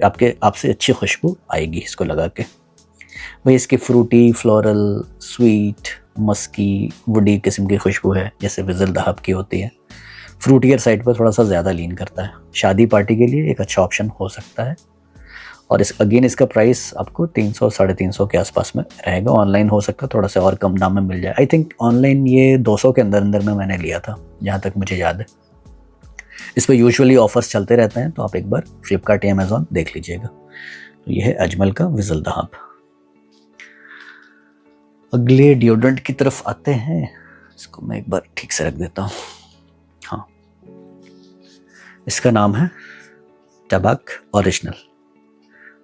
आपसे अच्छी खुशबू आएगी इसको लगा के। वही इसकी fruity, floral, sweet, musky, woody किस्म की खुशबू है, जैसे विजल दहब की होती है। फ्रूटियर साइड पर थोड़ा सा ज़्यादा लीन करता है, शादी पार्टी के लिए एक अच्छा ऑप्शन हो सकता है। और इसका प्राइस आपको 300 350 के आसपास में रहेगा। ऑनलाइन हो सकता है थोड़ा सा और कम दाम में मिल जाए। आई थिंक ऑनलाइन ये 200 के अंदर अंदर में मैंने लिया था, जहाँ तक मुझे याद है। इस पर यूजुअली ऑफर्स चलते रहते हैं, तो आप एक बार फ्लिपकार्ट या अमेजोन देख लीजिएगा। तो ये है अजमल का विजल दहब। अगले डिओड्रेंट की तरफ आते हैं। इसको मैं एक बार ठीक से रख देता हूँ। हाँ, इसका नाम है टबैक ओरिजिनल।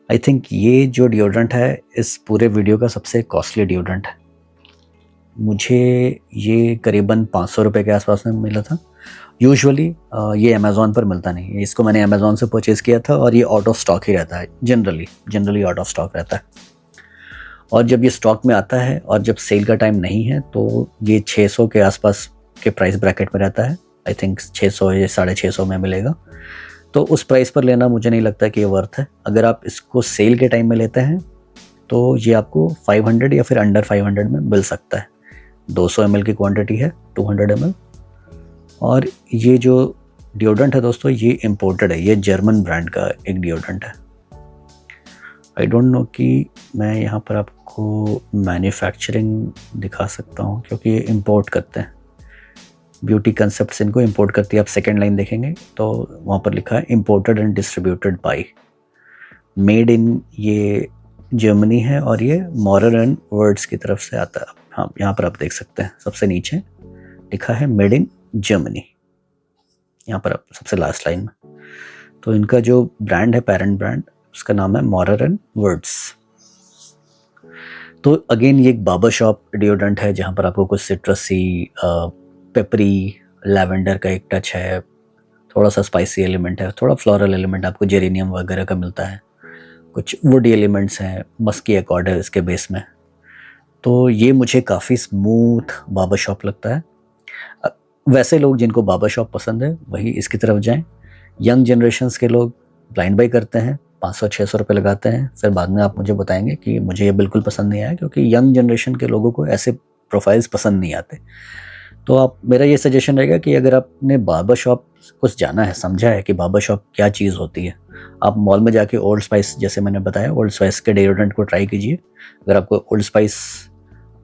आई थिंक ये जो डिओड्रेंट है इस पूरे वीडियो का सबसे कॉस्टली डिओड्रेंट है। मुझे ये करीबन 500 रुपये के आसपास में मिला था। यूजुअली ये अमेज़ॉन पर मिलता नहीं है, इसको मैंने अमेज़ॉन से परचेज़ किया था और ये आउट ऑफ स्टॉक ही रहता है, जनरली आउट ऑफ स्टॉक रहता है। और जब ये स्टॉक में आता है और जब सेल का टाइम नहीं है तो ये 600 के आसपास के प्राइस ब्रैकेट में रहता है। आई थिंक 600 या 650 में मिलेगा। तो उस प्राइस पर लेना मुझे नहीं लगता कि ये वर्थ है। अगर आप इसको सेल के टाइम में लेते हैं तो ये आपको 500 या फिर अंडर 500 में मिल सकता है। 200 ml की क्वांटिटी है, 200 ml। और ये जो डिओड्रेंट है दोस्तों, ये इम्पोर्टेड है, ये जर्मन ब्रांड का एक डिओड्रेंट है। आई डोंट नो कि मैं यहाँ पर आपको मैन्युफैक्चरिंग दिखा सकता हूँ, क्योंकि ये इम्पोर्ट करते हैं। ब्यूटी कंसेप्ट्स इनको इंपोर्ट करती है। आप सेकेंड लाइन देखेंगे तो वहाँ पर लिखा है imported and distributed by, made in ये जर्मनी है और ये मॉरर एंड वर्ड्स की तरफ से आता है। हाँ, यहाँ पर आप देख सकते हैं सबसे नीचे लिखा है मेड इन जर्मनी, यहाँ पर आप सबसे लास्ट लाइन में। तो इनका जो ब्रांड है, पेरेंट ब्रांड, उसका नाम है मॉरर एंड वर्ड्स। तो अगेन ये एक बार्बर शॉप डिओड्रेंट है, जहाँ पर आपको कुछ सिट्रसी, पेपरी, लैवेंडर का एक टच है, थोड़ा सा स्पाइसी एलिमेंट है, थोड़ा फ्लोरल एलिमेंट आपको जेरेनियम वगैरह का मिलता है, कुछ वुडी एलिमेंट्स हैं, मस्की अकॉर्ड है इसके बेस में। तो ये मुझे काफ़ी स्मूथ बार्बर शॉप लगता है। वैसे लोग जिनको बार्बर शॉप पसंद है वही इसकी तरफ जाएं। यंग जनरेशन्स के लोग ब्लाइंड बाई करते हैं, 500-600 रुपये लगाते हैं, फिर बाद में आप मुझे बताएंगे कि मुझे ये बिल्कुल पसंद नहीं आया, क्योंकि यंग जनरेशन के लोगों को ऐसे प्रोफाइल्स पसंद नहीं आते। तो आप, मेरा ये सजेशन रहेगा कि अगर आपने बार्बर शॉप कुछ जाना है, समझा है कि बार्बर शॉप क्या चीज़ होती है, आप मॉल में जाके ओल्ड स्पाइस, जैसे मैंने बताया, ओल्ड स्पाइस के डिओड्रेंट को ट्राई कीजिए। अगर आपको ओल्ड स्पाइस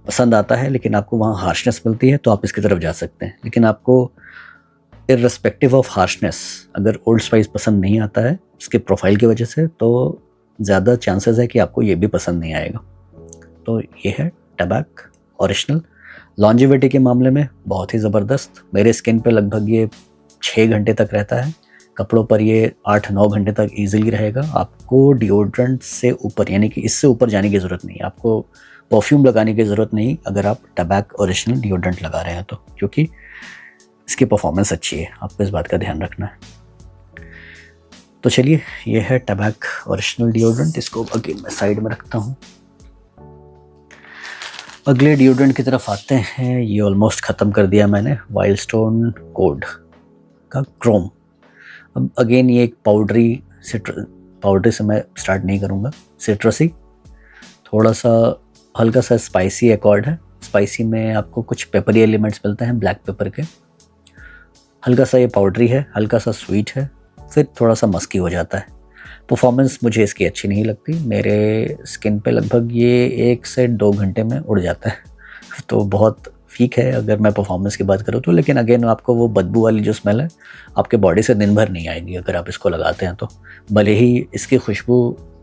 पसंद आता है लेकिन आपको वहाँ हार्शनेस मिलती है तो आप इसकी तरफ जा सकते हैं। लेकिन आपको इर्रेस्पेक्टिव ऑफ हार्शनेस, अगर ओल्ड स्पाइस पसंद नहीं आता है इसके प्रोफाइल की वजह से, तो ज़्यादा चांसेस है कि आपको ये भी पसंद नहीं आएगा। तो ये है टबैक ओरिजिनल। लॉन्जिविटी के मामले में बहुत ही ज़बरदस्त। मेरे स्किन पे लगभग ये 6 घंटे तक रहता है, कपड़ों पर ये 8-9 घंटे तक ईजिली रहेगा। आपको डिओड्रेंट से ऊपर, यानी कि इससे ऊपर जाने की ज़रूरत नहीं है, आपको परफ्यूम लगाने की ज़रूरत नहीं अगर आप टबैक ओरिजिनल डिओड्रेंट लगा रहे हैं तो, क्योंकि इसकी परफॉर्मेंस अच्छी है, आपको इस बात का ध्यान रखना है। तो चलिए, ये है टबैक ओरिजिनल डिओड्रेंट, इसको अगेन मैं साइड में रखता हूँ। अगले डिओड्रेंट की तरफ आते हैं। ये ऑलमोस्ट ख़त्म कर दिया मैंने, वाइल्ड स्टोन कोड का क्रोम। अब अगेन ये एक पाउडरी से मैं स्टार्ट नहीं करूँगा, सिट्रसी, थोड़ा सा हल्का सा स्पाइसी अकॉर्ड है। स्पाइसी में आपको कुछ पेपरी एलिमेंट्स मिलते हैं, ब्लैक पेपर के। हल्का सा ये पाउडरी है, हल्का सा स्वीट है, फिर थोड़ा सा मस्की हो जाता है। परफॉर्मेंस मुझे इसकी अच्छी नहीं लगती, मेरे स्किन पे लगभग ये 1 से 2 घंटे में उड़ जाता है, तो बहुत फीक है अगर मैं परफॉर्मेंस की बात करूँ तो। लेकिन अगेन आपको वो बदबू वाली जो स्मेल है आपके बॉडी से दिन भर नहीं आएगी अगर आप इसको लगाते हैं तो। भले ही इसकी खुशबू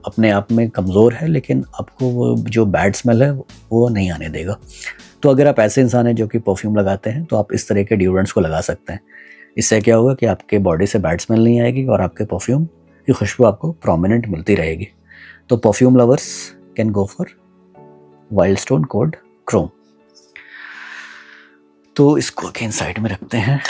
अपने आप में कमज़ोर है, लेकिन आपको वो जो बैड स्मेल है वो नहीं आने देगा। तो अगर आप ऐसे इंसान हैं जो कि परफ्यूम लगाते हैं तो आप इस तरह के डिओड्रेंट्स को लगा सकते हैं। इससे क्या होगा कि आपके बॉडी से बैड स्मेल नहीं आएगी और आपके परफ्यूम की खुशबू आपको प्रोमिनेंट मिलती रहेगी। तो perfume lovers can go for wild Stone code Chrome. तो इसको अगेन साइड में रखते हैं।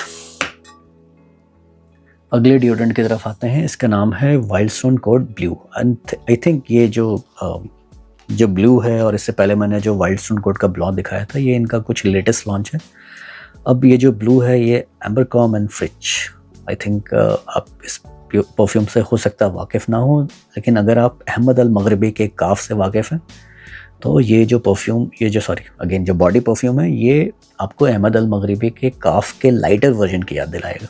अगले डिओड्रेंट की तरफ आते हैं। इसका नाम है Wild Stone code blue. I think ये जो ब्लू है, और इससे पहले मैंने जो वाइल्ड स्टोन कोड का ब्लॉग दिखाया था, ये इनका कुछ लेटेस्ट लॉन्च है। अब ये जो ब्लू है ये एम्बरकॉम एंड फ्रिच। आई थिंक आप इस परफ्यूम से हो सकता है वाकिफ़ ना हो, लेकिन अगर आप अहमद अल मगरबी के काफ से वाकिफ़ हैं तो ये जो बॉडी परफ्यूम है ये आपको अहमद अल मगरबी के काफ के लाइटर वर्जन की याद दिलाएगा,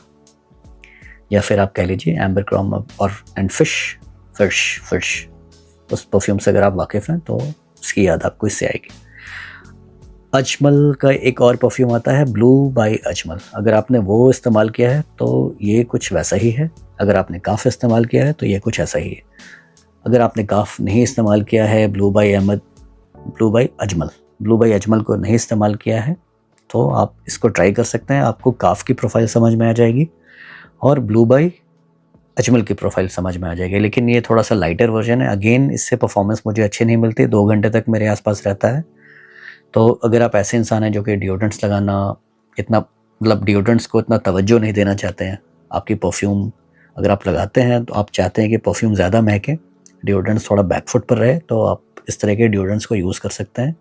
या फिर आप कह लीजिए एम्बरक्रॉम और एंड फिश। उस परफ्यूम से अगर आप वाकिफ़ हैं तो उसकी याद आपको इससे आएगी। अजमल का एक और परफ्यूम आता है ब्लू बाय अजमल। अगर आपने वो इस्तेमाल किया है तो ये कुछ वैसा ही है, अगर आपने काफ इस्तेमाल किया है तो ये कुछ ऐसा ही है। अगर आपने काफ नहीं इस्तेमाल किया है, ब्लू बाय अजमल को नहीं इस्तेमाल किया है, तो आप इसको ट्राई कर सकते हैं। आपको काफ की प्रोफाइल समझ में आ जाएगी और ब्लू बाय अजमल की प्रोफाइल समझ में आ जाएगी, लेकिन ये थोड़ा सा लाइटर वर्जन है। अगेन इससे परफॉर्मेंस मुझे अच्छी नहीं मिलती, 2 घंटे तक मेरे आसपास रहता है। तो अगर आप ऐसे इंसान हैं जो कि डिओड्रेंट्स लगाना डिओड्रेंट्स को इतना तवज्जो नहीं देना चाहते हैं, आपकी परफ्यूम अगर आप लगाते हैं तो आप चाहते हैं कि परफ्यूम ज़्यादा महके, डिओड्रेंट्स थोड़ा बैकफुट पर रहे, तो आप इस तरह के डिओड्रेंट्स को यूज़ कर सकते हैं।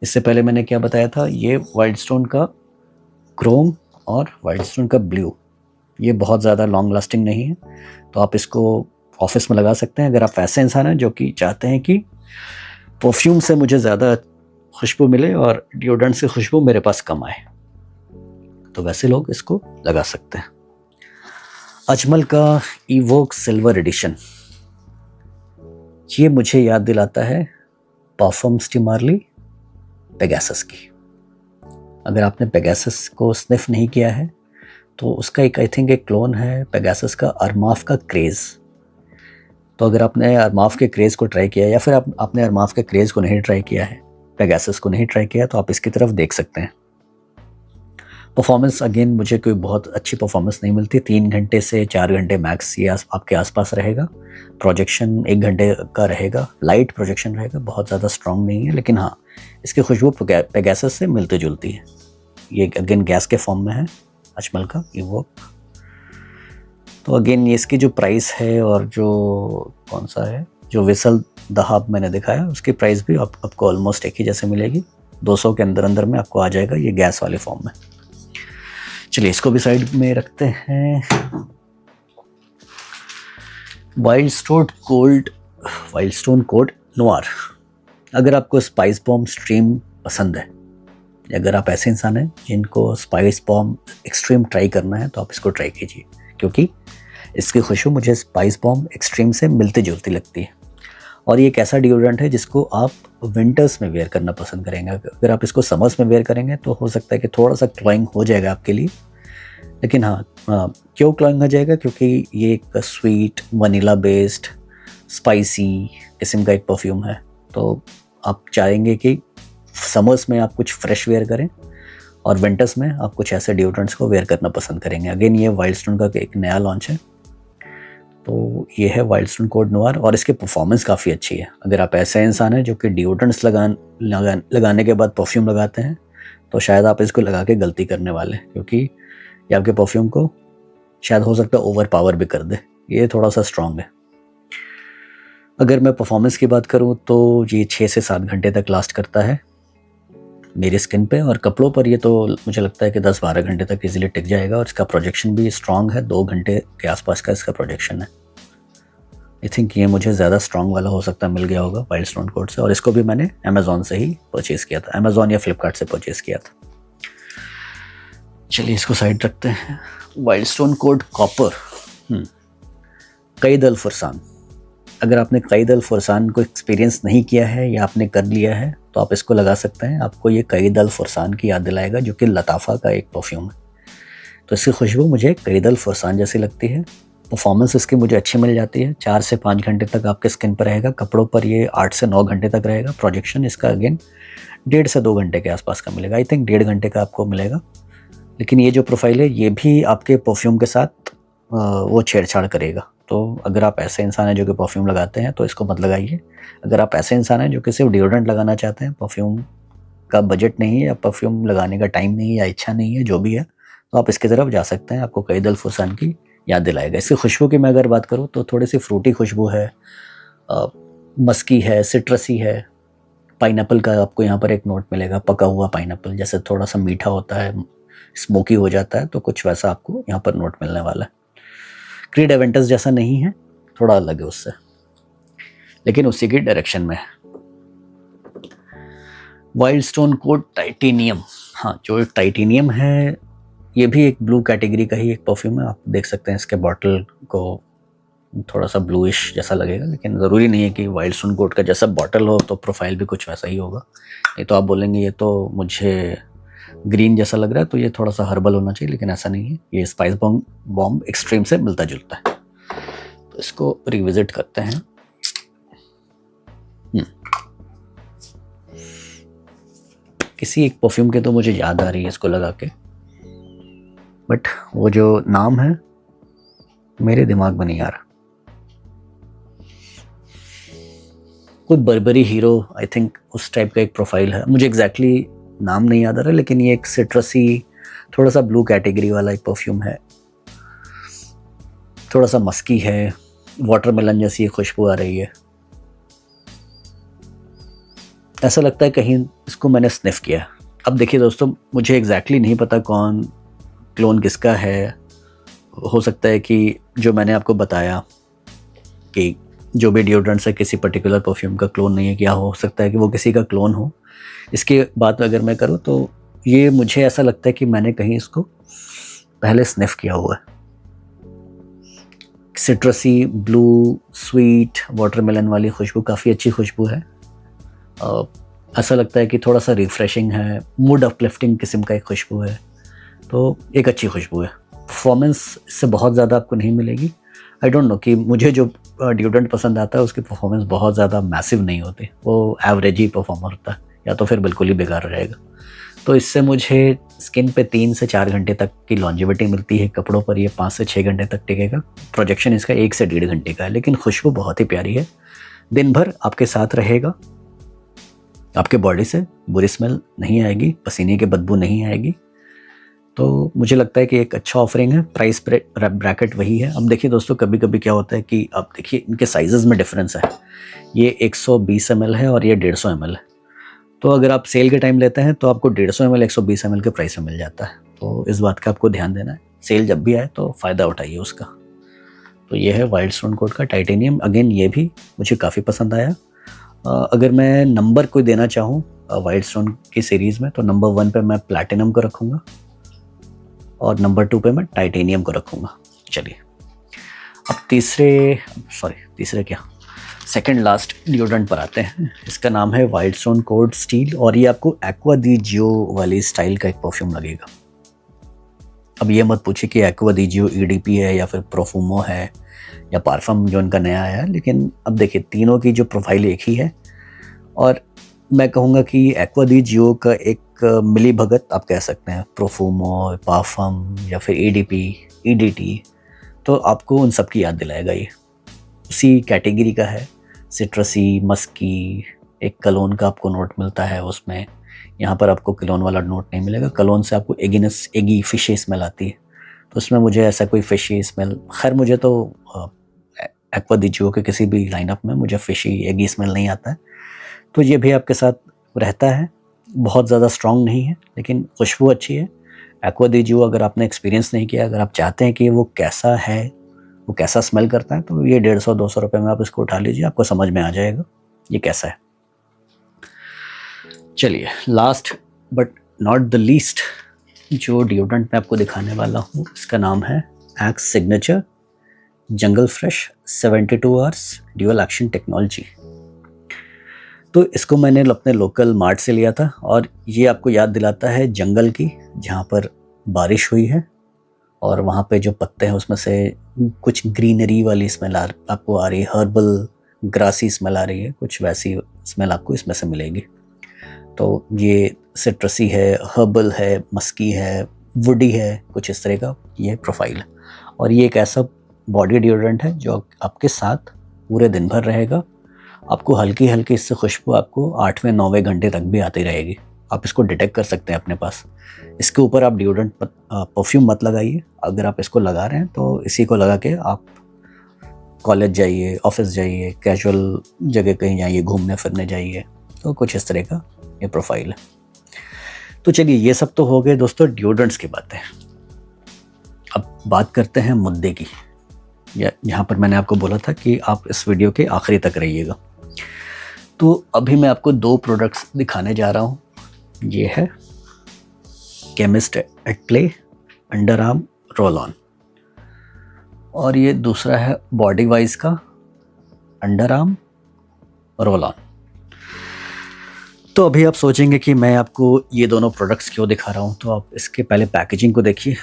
इससे पहले मैंने क्या बताया था, ये वाइल्ड स्टोन का क्रोम और वाइल्ड स्टोन का ब्लू, ये बहुत ज़्यादा लॉन्ग लास्टिंग नहीं है, तो आप इसको ऑफिस में लगा सकते हैं। अगर आप ऐसे इंसान हैं जो कि चाहते हैं कि परफ्यूम से मुझे ज़्यादा खुशबू मिले और डिओड्रेंट से खुशबू मेरे पास कम आए, तो वैसे लोग इसको लगा सकते हैं। अजमल का इवोक सिल्वर एडिशन, ये मुझे याद दिलाता है पाफम्स डी मार्ली पेगासस की। अगर आपने पेगासस को स्निफ नहीं किया है तो उसका आई थिंक एक क्लोन है पेगासस का, अरमाफ का क्रेज़। तो अगर आपने अरमाफ के क्रेज़ को ट्राई किया है, या फिर आपने अरमाफ के क्रेज़ को नहीं ट्राई किया है, पेगासस को नहीं ट्राई किया, तो आप इसकी तरफ देख सकते हैं। परफॉर्मेंस अगेन मुझे कोई बहुत अच्छी परफॉर्मेंस नहीं मिलती, 3 घंटे से 4 घंटे मैक्स ये आपके आसपास रहेगा। प्रोजेक्शन 1 घंटे का रहेगा, लाइट प्रोजेक्शन रहेगा, बहुत ज़्यादा स्ट्रॉन्ग नहीं है, लेकिन हाँ इसकी खुशबू पेगासस से मिलती जुलती है। ये अगेन गैस के फॉर्म में है अजमल का इवोक। तो अगेन ये इसकी जो प्राइस है, और जो कौन सा है जो विसल दहाब मैंने दिखाया, उसकी प्राइस भी आपको ऑलमोस्ट एक ही जैसे मिलेगी, 200 के अंदर में आपको आ जाएगा ये गैस वाले फॉर्म में। चलिए इसको भी साइड में रखते हैं। Wild Stone code noir. अगर आपको स्पाइस बॉम्ब स्ट्रीम पसंद है, अगर आप ऐसे इंसान हैं जिनको स्पाइस बॉम्ब एक्सट्रीम ट्राई करना है, तो आप इसको ट्राई कीजिए, क्योंकि इसकी खुशबू मुझे स्पाइस बॉम्ब एक्सट्रीम से मिलती जुलती लगती है। और ये एक ऐसा डिओड्रेंट है जिसको आप विंटर्स में वेयर करना पसंद करेंगे। अगर आप इसको समर्स में वेयर करेंगे तो हो सकता है कि थोड़ा सा क्लॉइंग हो जाएगा आपके लिए, लेकिन हाँ क्यों क्लॉइंग हो जाएगा, क्योंकि ये एक स्वीट वनीला बेस्ड स्पाइसी किस्म का एक परफ्यूम है। तो आप चाहेंगे कि समर्स में आप कुछ फ्रेश वेयर करें और विंटर्स में आप कुछ ऐसे डिओड्रेंट्स को वेयर करना पसंद करेंगे। अगेन ये वाइल्ड स्टोन का एक नया लॉन्च है, तो ये है वाइल्ड स्टोन कोड नोआर, और इसकी परफॉर्मेंस काफ़ी अच्छी है। अगर आप ऐसे इंसान हैं जो कि डिओड्रेंट्स लगाने के बाद परफ्यूम लगाते हैं, तो शायद आप इसको लगा के गलती करने वाले, क्योंकि ये आपके परफ्यूम को शायद हो सकता है ओवर पावर भी कर दे। ये थोड़ा सा स्ट्रॉन्ग है। अगर मैं परफॉर्मेंस की बात करूँ तो ये 6 से 7 घंटे तक लास्ट करता है मेरी स्किन पे, और कपड़ों पर ये तो मुझे लगता है कि 10-12 घंटे तक इजीली टिक जाएगा। और इसका प्रोजेक्शन भी स्ट्रॉन्ग है, 2 घंटे के आसपास का इसका प्रोजेक्शन है। आई थिंक ये मुझे ज़्यादा स्ट्रॉन्ग वाला हो सकता है मिल गया होगा वाइल्ड स्टोन कोड से, और इसको भी मैंने अमेज़ॉन से ही परचेज़ किया था, अमेज़ॉन या फ्लिपकार्ट से परचेज़ किया था। चलिए इसको साइड रखते हैं। वाइल्ड स्टोन कोड कॉपर, कैद अल फरसान। अगर आपने कैद अल फरसान को एक्सपीरियंस नहीं किया है या आपने कर लिया है, तो आप इसको लगा सकते हैं। आपको ये कैद अल फरसान की याद दिलाएगा, जो कि लताफ़ा का एक परफ्यूम है। तो इसकी खुशबू मुझे कैद अल फरसान जैसी लगती है। परफॉर्मेंस इसकी मुझे अच्छी मिल जाती है, 4 से 5 घंटे तक आपके स्किन पर रहेगा, कपड़ों पर ये 8 से 9 घंटे तक रहेगा। प्रोजेक्शन इसका अगेन 1.5 से 2 घंटे के आसपास का मिलेगा, आई थिंक 1.5 घंटे का आपको मिलेगा। लेकिन ये जो प्रोफाइल है ये भी आपके परफ्यूम के साथ वो छेड़छाड़ करेगा। तो अगर आप ऐसे इंसान हैं जो कि परफ्यूम लगाते हैं तो इसको मत लगाइए। अगर आप ऐसे इंसान हैं जो कि सिर्फ डिओड्रेंट लगाना चाहते हैं, परफ्यूम का बजट नहीं है या परफ्यूम लगाने का टाइम नहीं है या इच्छा नहीं है, जो भी है, तो आप इसकी तरफ जा सकते हैं। आपको कैद अल फरसान की याद दिलाएगा। इसकी खुशबू की मैं अगर बात करूँ तो थोड़ी सी फ्रूटी खुशबू है, मस्की है, सिट्रसी है, पाइनएप्पल का आपको यहाँ पर एक नोट मिलेगा, पका हुआ पाइनएप्पल, जैसे थोड़ा सा मीठा होता है, स्मोकी हो जाता है, तो कुछ वैसा आपको यहाँ पर नोट मिलने वाला है। क्रीड एवेंटस जैसा नहीं है, थोड़ा अलग है उससे, लेकिन उसी की डायरेक्शन में है। वाइल्ड स्टोन कोड टाइटेनियम, हाँ जो टाइटेनियम है ये भी एक ब्लू कैटेगरी का ही एक परफ्यूम है। आप देख सकते हैं इसके बॉटल को, थोड़ा सा ब्लूइश जैसा लगेगा, लेकिन ज़रूरी नहीं है कि वाइल्ड स्टोन कोड का जैसा बॉटल हो तो प्रोफाइल भी कुछ वैसा ही होगा। नहीं तो आप बोलेंगे ये तो मुझे ग्रीन जैसा लग रहा है, तो ये थोड़ा सा हर्बल होना चाहिए, लेकिन ऐसा नहीं है। ये स्पाइस बॉम्ब एक्सट्रीम से मिलता जुलता है। तो इसको रिविजिट करते हैं। किसी एक परफ्यूम के तो मुझे याद आ रही है इसको लगा के, बट वो जो नाम है मेरे दिमाग में नहीं आ रहा। कोई बर्बरी हीरो, आई थिंक उस टाइप का एक प्रोफाइल है, मुझे एग्जैक्टली नाम नहीं याद आ रहा, लेकिन ये एक सिट्रसी थोड़ा सा ब्लू कैटेगरी वाला एक परफ्यूम है, थोड़ा सा मस्की है, वाटरमेलन जैसी खुशबू आ रही है। ऐसा लगता है कहीं इसको मैंने स्निफ किया। अब देखिए दोस्तों, मुझे एग्जैक्टली नहीं पता कौन क्लोन किसका है। हो सकता है कि जो मैंने आपको बताया कि जो भी डिओड्रेंट्स है किसी पर्टिकुलर परफ्यूम का क्लोन नहीं है, क्या हो सकता है कि वो किसी का क्लोन हो। इसके बात अगर मैं करूँ तो ये मुझे ऐसा लगता है कि मैंने कहीं इसको पहले स्निफ किया हुआ है। सिट्रसी ब्लू स्वीट वाटरमेलन वाली खुशबू काफ़ी अच्छी खुशबू है। ऐसा लगता है कि थोड़ा सा रिफ्रेशिंग है, मूड अपलिफ्टिंग किस्म का एक खुशबू है, तो एक अच्छी खुशबू है। परफॉर्मेंस इससे बहुत ज़्यादा आपको नहीं मिलेगी। आई डोंट नो कि मुझे जो डिओड्रेंट पसंद आता है उसकी परफॉर्मेंस बहुत ज़्यादा मैसिव नहीं होती, वो एवरेज ही परफॉर्मर होता है, या तो फिर बिल्कुल ही बेकार रहेगा। तो इससे मुझे स्किन पे 3 से 4 घंटे तक की लॉन्जिविटी मिलती है, कपड़ों पर ये 5 से 6 घंटे तक टिकेगा। प्रोजेक्शन इसका 1 से 1.5 घंटे का है, लेकिन खुशबू बहुत ही प्यारी है, दिन भर आपके साथ रहेगा। आपके बॉडी से बुरी स्मेल नहीं आएगी, पसीने की बदबू नहीं आएगी। तो मुझे लगता है कि एक अच्छा ऑफरिंग है। प्राइस ब्रैकेट वही है। अब देखिए दोस्तों, कभी कभी क्या होता है कि आप देखिए इनके साइजेस में डिफरेंस है। ये 120 ml है और ये 150 ml है। तो अगर आप सेल के टाइम लेते हैं तो आपको 150 ml 120 ml के प्राइस में मिल जाता है। तो इस बात का आपको ध्यान देना है, सेल जब भी आए तो फ़ायदा उठाइए उसका। तो ये है वाइल्ड स्टोन कोड का टाइटेनियम। अगेन ये भी मुझे काफ़ी पसंद आया। अगर मैं नंबर कोई देना चाहूँ वाइल्ड स्टोन की सीरीज़ में, तो नंबर 1 पे मैं प्लैटिनम को रखूँगा और नंबर 2 पे मैं टाइटेनियम को रखूँगा। चलिए अब तीसरे क्या, सेकंड लास्ट डिओड्रेंट पर आते हैं। इसका नाम है वाइल्ड स्टोन कोड स्टील, और ये आपको एक्वा दी जियो वाली स्टाइल का एक परफ्यूम लगेगा। अब ये मत पूछिए कि एक्वा दी जियो ईडीपी है या फिर प्रोफूमो है या पारफम जो इनका नया आया है, लेकिन अब देखिए तीनों की जो प्रोफाइल एक ही है। और मैं कहूँगा कि एक्वा दी जियो का एक मिली भगत आप कह सकते हैं, प्रोफूमो, पारफम या फिर ईडीपी, ईडीटी, तो आपको उन सब की याद दिलाएगा। ये उसी कैटेगरी का है, सिट्रसी, मस्की, एक कलोन का आपको नोट मिलता है उसमें। यहाँ पर आपको कलोन वाला नोट नहीं मिलेगा। कलोन से आपको एगी फिशी स्मेल आती है, तो उसमें मुझे ऐसा कोई फिशी स्मेल, खैर मुझे तो एक्वा दी जियो के किसी भी लाइनअप में मुझे फिशी एगी स्मेल नहीं आता है। तो ये भी आपके साथ रहता है, बहुत ज़्यादा स्ट्रॉन्ग नहीं है लेकिन खुशबू अच्छी है। एक्वा दी जियो अगर आपने एक्सपीरियंस नहीं किया, अगर आप चाहते हैं कि वो कैसा है, वो कैसा स्मेल करता है, तो ये 150-200 रुपये में आप इसको उठा लीजिए, आपको समझ में आ जाएगा ये कैसा है। चलिए last but not the least जो डिओड्रेंट मैं आपको दिखाने वाला हूँ, इसका नाम है Axe Signature jungle fresh 72 hours dual action technology. तो इसको मैंने अपने लोकल मार्ट से लिया था, और ये आपको याद दिलाता है जंगल की, जहाँ पर बारिश हुई है और वहाँ पे जो पत्ते हैं उसमें से कुछ ग्रीनरी वाली स्मेल आपको आ रही है, हर्बल ग्रासी स्मेल आ रही है, कुछ वैसी स्मेल आपको इसमें से मिलेगी। तो ये सिट्रसी है, हर्बल है, मस्की है, वुडी है, कुछ इस तरह का ये प्रोफाइल है। और ये एक ऐसा बॉडी डिओड्रेंट है जो आपके साथ पूरे दिन भर रहेगा। आपको हल्की हल्की इससे खुशबू आपको 8वें 9वें घंटे तक भी आती रहेगी। आप इसको डिटेक्ट कर सकते हैं अपने पास। इसके ऊपर आप डिओड्रेंट परफ्यूम मत लगाइए। अगर आप इसको लगा रहे हैं तो इसी को लगा के आप कॉलेज जाइए, ऑफिस जाइए, कैजुअल जगह कहीं जाइए, घूमने फिरने जाइए। तो कुछ इस तरह का ये प्रोफाइल है। तो चलिए, ये सब तो हो गए दोस्तों डिओड्रेंट्स की बातें। अब बात करते हैं मुद्दे की। यहाँ पर मैंने आपको बोला था कि आप इस वीडियो के आखिरी तक रहिएगा। तो अभी मैं आपको 2 प्रोडक्ट्स दिखाने जा रहा हूँ। ये है Chemist at Play underarm roll on, और ये दूसरा है बॉडी वाइज का अंडर आर्म रोल ऑन। तो अभी आप सोचेंगे कि मैं आपको ये दोनों प्रोडक्ट्स क्यों दिखा रहा हूँ, तो आप इसके पहले पैकेजिंग को देखिए।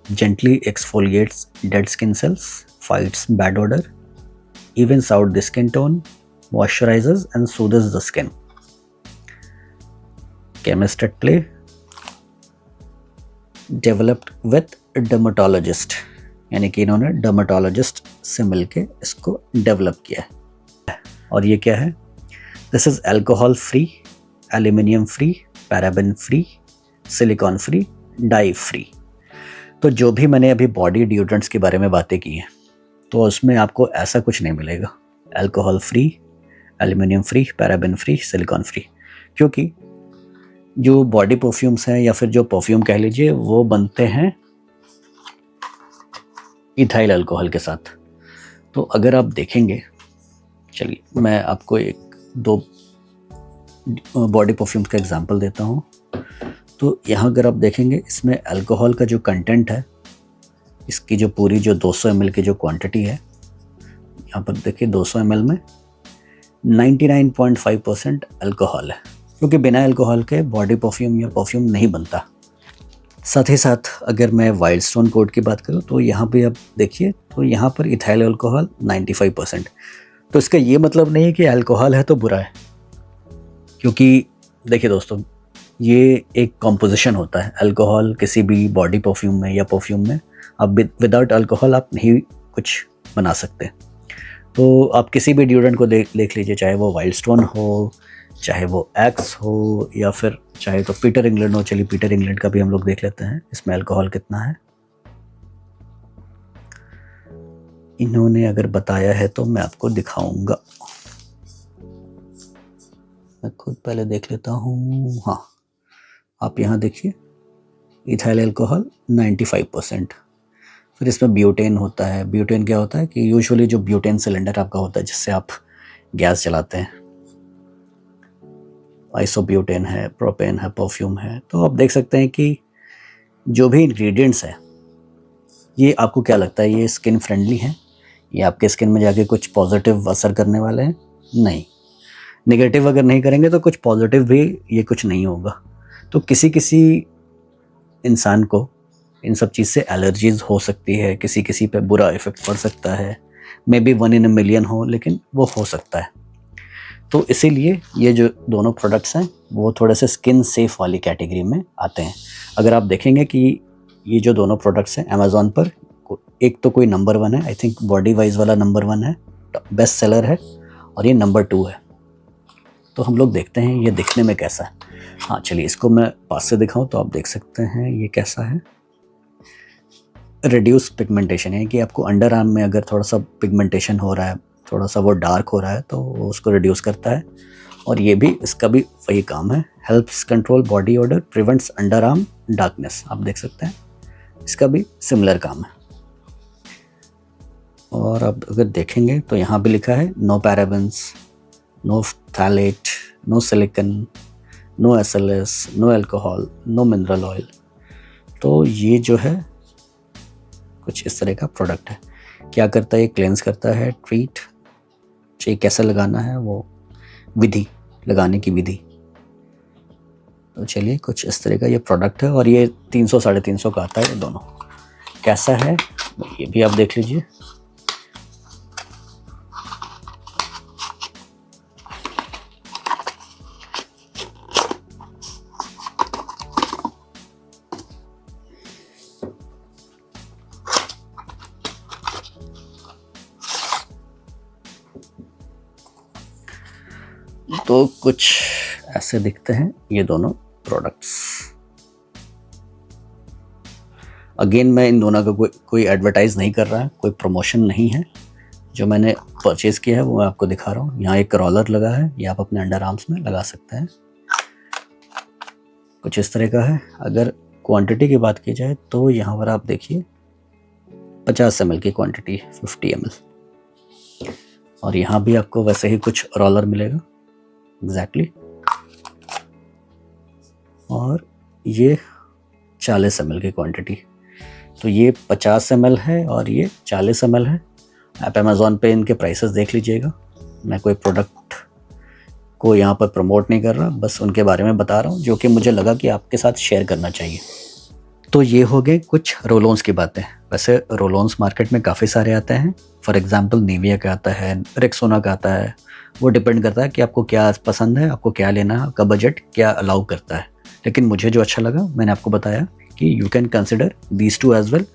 Gently exfoliates dead skin cells, fights bad odor, evens out the skin tone, moisturizes and soothes the skin. Chemist at Play, developed with dermatologist, यानी कि इन्होंने डर्माटोलॉजिस्ट से मिलके इसको डेवलप किया है। और ये क्या है? This is alcohol free, aluminium free, paraben free, silicon free, die free. तो जो भी मैंने अभी बॉडी डिओड्रेंट्स के बारे में बातें की हैं, तो उसमें आपको ऐसा कुछ नहीं मिलेगा alcohol free, aluminium free, paraben free, silicon free. क्योंकि जो बॉडी परफ्यूम्स हैं या फिर जो परफ्यूम कह लीजिए, वो बनते हैं इथाइल अल्कोहल के साथ। तो अगर आप देखेंगे, चलिए मैं आपको 1-2 बॉडी परफ्यूम्स का एग्जांपल देता हूँ। तो यहाँ अगर आप देखेंगे, इसमें अल्कोहल का जो कंटेंट है, इसकी जो पूरी जो 200 ml की जो क्वांटिटी है, यहाँ पर देखिए 200 ml में 99.5% अल्कोहल है। क्योंकि बिना अल्कोहल के बॉडी परफ्यूम या परफ्यूम नहीं बनता। साथ ही साथ अगर मैं वाइल्ड स्टोन कोड की बात करूँ, तो यहाँ पे आप देखिए, तो यहाँ पर इथाइल अल्कोहल 95%। तो इसका ये मतलब नहीं है कि अल्कोहल है तो बुरा है। क्योंकि देखिए दोस्तों, ये एक कॉम्पोजिशन होता है। अल्कोहल किसी भी बॉडी परफ्यूम में या परफ्यूम में आप विदाउट अल्कोहल आप नहीं कुछ बना सकते। तो आप किसी भी डिओड्रेंट को देख लीजिए, चाहे वो वाइल्ड स्टोन हो, चाहे वो एक्स हो, या फिर चाहे तो पीटर इंग्लैंड हो। चलिए पीटर इंग्लैंड का भी हम लोग देख लेते हैं, इसमें अल्कोहल कितना है। इन्होंने अगर बताया है तो मैं आपको दिखाऊंगा। मैं खुद पहले देख लेता हूँ। हाँ, आप यहाँ देखिए, इथाइल अल्कोहल 95%। फिर इसमें ब्यूटेन होता है। ब्यूटेन क्या होता है कि यूजुअली जो ब्यूटेन सिलेंडर आपका होता है जिससे आप गैस जलाते हैं, आइसोब्यूटेन है, प्रोपेन है, परफ्यूम है। तो आप देख सकते हैं कि जो भी इंग्रेडिएंट्स हैं, ये आपको क्या लगता है, ये स्किन फ्रेंडली हैं? ये आपके स्किन में जाके कुछ पॉजिटिव असर करने वाले हैं? नहीं। नेगेटिव अगर नहीं करेंगे तो कुछ पॉजिटिव भी ये कुछ नहीं होगा। तो किसी किसी इंसान को इन सब चीज़ से एलर्जीज हो सकती है, किसी किसी पे बुरा इफेक्ट पड़ सकता है। May be 1 in a million हो, लेकिन वो हो सकता है। तो इसीलिए ये जो दोनों प्रोडक्ट्स हैं वो थोड़े से स्किन सेफ वाली कैटेगरी में आते हैं। अगर आप देखेंगे कि ये जो दोनों प्रोडक्ट्स हैं अमेज़ॉन पर, एक तो कोई नंबर 1 है, आई थिंक बॉडी वाइज वाला नंबर 1 है, बेस्ट सेलर है, और ये नंबर 2 है। तो हम लोग देखते हैं ये दिखने में कैसा है। हाँ चलिए, इसको मैं पास से दिखाऊं तो आप देख सकते हैं ये कैसा है। रिड्यूस पिगमेंटेशन है कि आपको अंडर आर्म में अगर थोड़ा सा पिगमेंटेशन हो रहा है, थोड़ा सा वो डार्क हो रहा है, तो वो उसको रिड्यूस करता है। और ये भी, इसका भी वही काम है, helps control body order, prevents under arm darkness. आप देख सकते हैं इसका भी सिमिलर काम है। और अब अगर देखेंगे तो यहाँ भी लिखा है no parabens, no phthalates, no silicone, no SLS, no alcohol, no mineral oil. तो ये जो है कुछ इस तरह का प्रोडक्ट है। क्या करता है, ये क्लेंस करता है, ट्रीट, चाहिए कैसे लगाना है, वो विधि, लगाने की विधि। तो चलिए, कुछ इस तरह का ये प्रोडक्ट है, और ये 300-350 का आता है ये दोनों। कैसा है ये भी आप देख लीजिए। तो तो कुछ ऐसे दिखते हैं ये दोनों प्रोडक्ट्स। अगेन मैं इन दोनों का कोई एडवर्टाइज नहीं कर रहा है, कोई प्रमोशन नहीं है। जो मैंने परचेज़ किया है वो मैं आपको दिखा रहा हूँ। यहाँ एक रोलर लगा है, ये आप अपने अंडर आर्म्स में लगा सकते हैं। कुछ इस तरह का है। अगर क्वांटिटी की बात की जाए तो यहाँ पर आप देखिए 50 ml की क्वांटिटी, 50 ml। और यहाँ भी आपको वैसे ही कुछ रोलर मिलेगा एग्जैक्टली। और ये 40 ml की क्वांटिटी, तो ये 50 ml है और ये 40 ml है। आप अमेज़ॉन पे इनके प्राइसेस देख लीजिएगा। मैं कोई प्रोडक्ट को यहाँ पर प्रमोट नहीं कर रहा, बस उनके बारे में बता रहा हूँ जो कि मुझे लगा कि आपके साथ शेयर करना चाहिए। तो ये हो गए कुछ रोल-ऑन्स की बातें। वैसे रोल-ऑन्स मार्केट में काफ़ी सारे आते हैं। फॉर एग्जांपल निविया का आता है, रेक्सोना का आता है। वो डिपेंड करता है कि आपको क्या पसंद है, आपको क्या लेना है, आपका बजट क्या अलाउ करता है। लेकिन मुझे जो अच्छा लगा मैंने आपको बताया कि you can consider these two as well.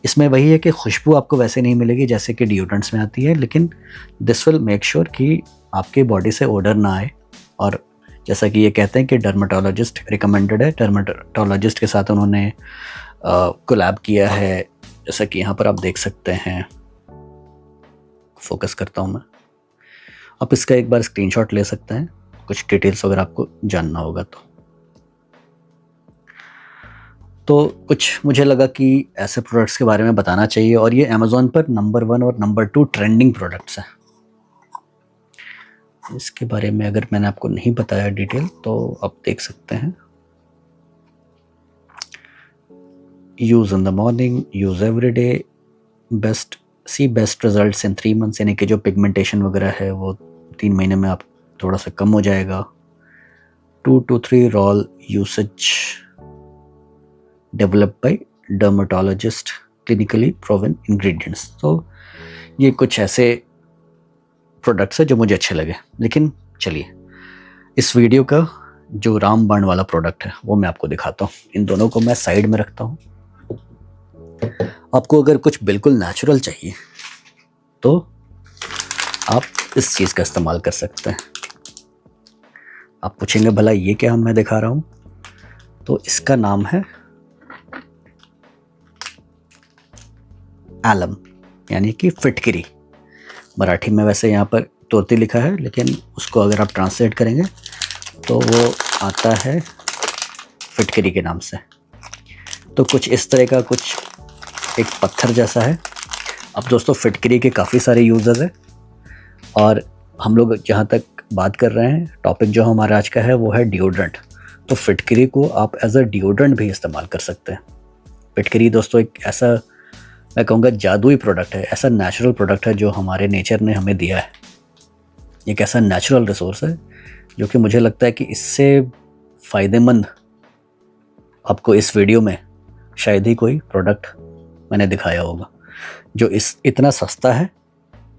इसमें वही है कि खुशबू आपको वैसे नहीं मिलेगी जैसे कि डिओड्रेंट्स में आती है, लेकिन दिस विल मेक श्योर कि आपके बॉडी से ओडर ना आए। और जैसा कि ये कहते हैं कि डर्मेटोलॉजिस्ट रिकमेंडेड है, डर्मेटोलॉजिस्ट के साथ उन्होंने कोलैब किया है, जैसा कि यहाँ पर आप देख सकते हैं। फोकस करता हूँ मैं, आप इसका एक बार स्क्रीनशॉट ले सकते हैं कुछ डिटेल्स अगर आपको जानना होगा तो कुछ मुझे लगा कि ऐसे प्रोडक्ट्स के बारे में बताना चाहिए। और ये अमेज़ॉन पर नंबर 1 और नंबर 2 ट्रेंडिंग प्रोडक्ट्स हैं। इसके बारे में अगर मैंने आपको नहीं बताया डिटेल तो आप देख सकते हैं। Use in the morning, use every day, best results in 3 months, यानी कि जो पिगमेंटेशन वगैरह है वो 3 महीने में आप थोड़ा सा कम हो जाएगा। 2 to 3 roll usage developed by dermatologist, clinically proven ingredients. तो ये कुछ ऐसे प्रोडक्ट्स है जो मुझे अच्छे लगे। लेकिन चलिए इस वीडियो का जो रामबाण वाला प्रोडक्ट है वो मैं आपको दिखाता हूँ। इन दोनों को मैं साइड में रखता हूँ। आपको अगर कुछ बिल्कुल नेचुरल चाहिए तो आप इस चीज़ का इस्तेमाल कर सकते हैं। आप पूछेंगे भला ये क्या मैं दिखा रहा हूँ, तो इसका नाम है आलम, यानी कि फिटकिरी। मराठी में वैसे यहाँ पर तोरती लिखा है, लेकिन उसको अगर आप ट्रांसलेट करेंगे तो वो आता है फिटकिरी के नाम से। तो कुछ इस तरह का कुछ एक पत्थर जैसा है। अब दोस्तों फिटकिरी के काफ़ी सारे यूज़र्स हैं और हम लोग जहाँ तक बात कर रहे हैं, टॉपिक जो हमारा आज का है वो है डिओड्रेंट। तो फिटकिरी को आप एज अ डिओड्रेंट भी इस्तेमाल कर सकते हैं। फिटकिरी दोस्तों एक ऐसा, मैं कहूँगा जादुई प्रोडक्ट है, ऐसा नेचुरल प्रोडक्ट है जो हमारे नेचर ने हमें दिया है। एक ऐसा नेचुरल रिसोर्स है जो कि मुझे लगता है कि इससे फ़ायदेमंद आपको इस वीडियो में शायद ही कोई प्रोडक्ट मैंने दिखाया होगा, जो इतना सस्ता है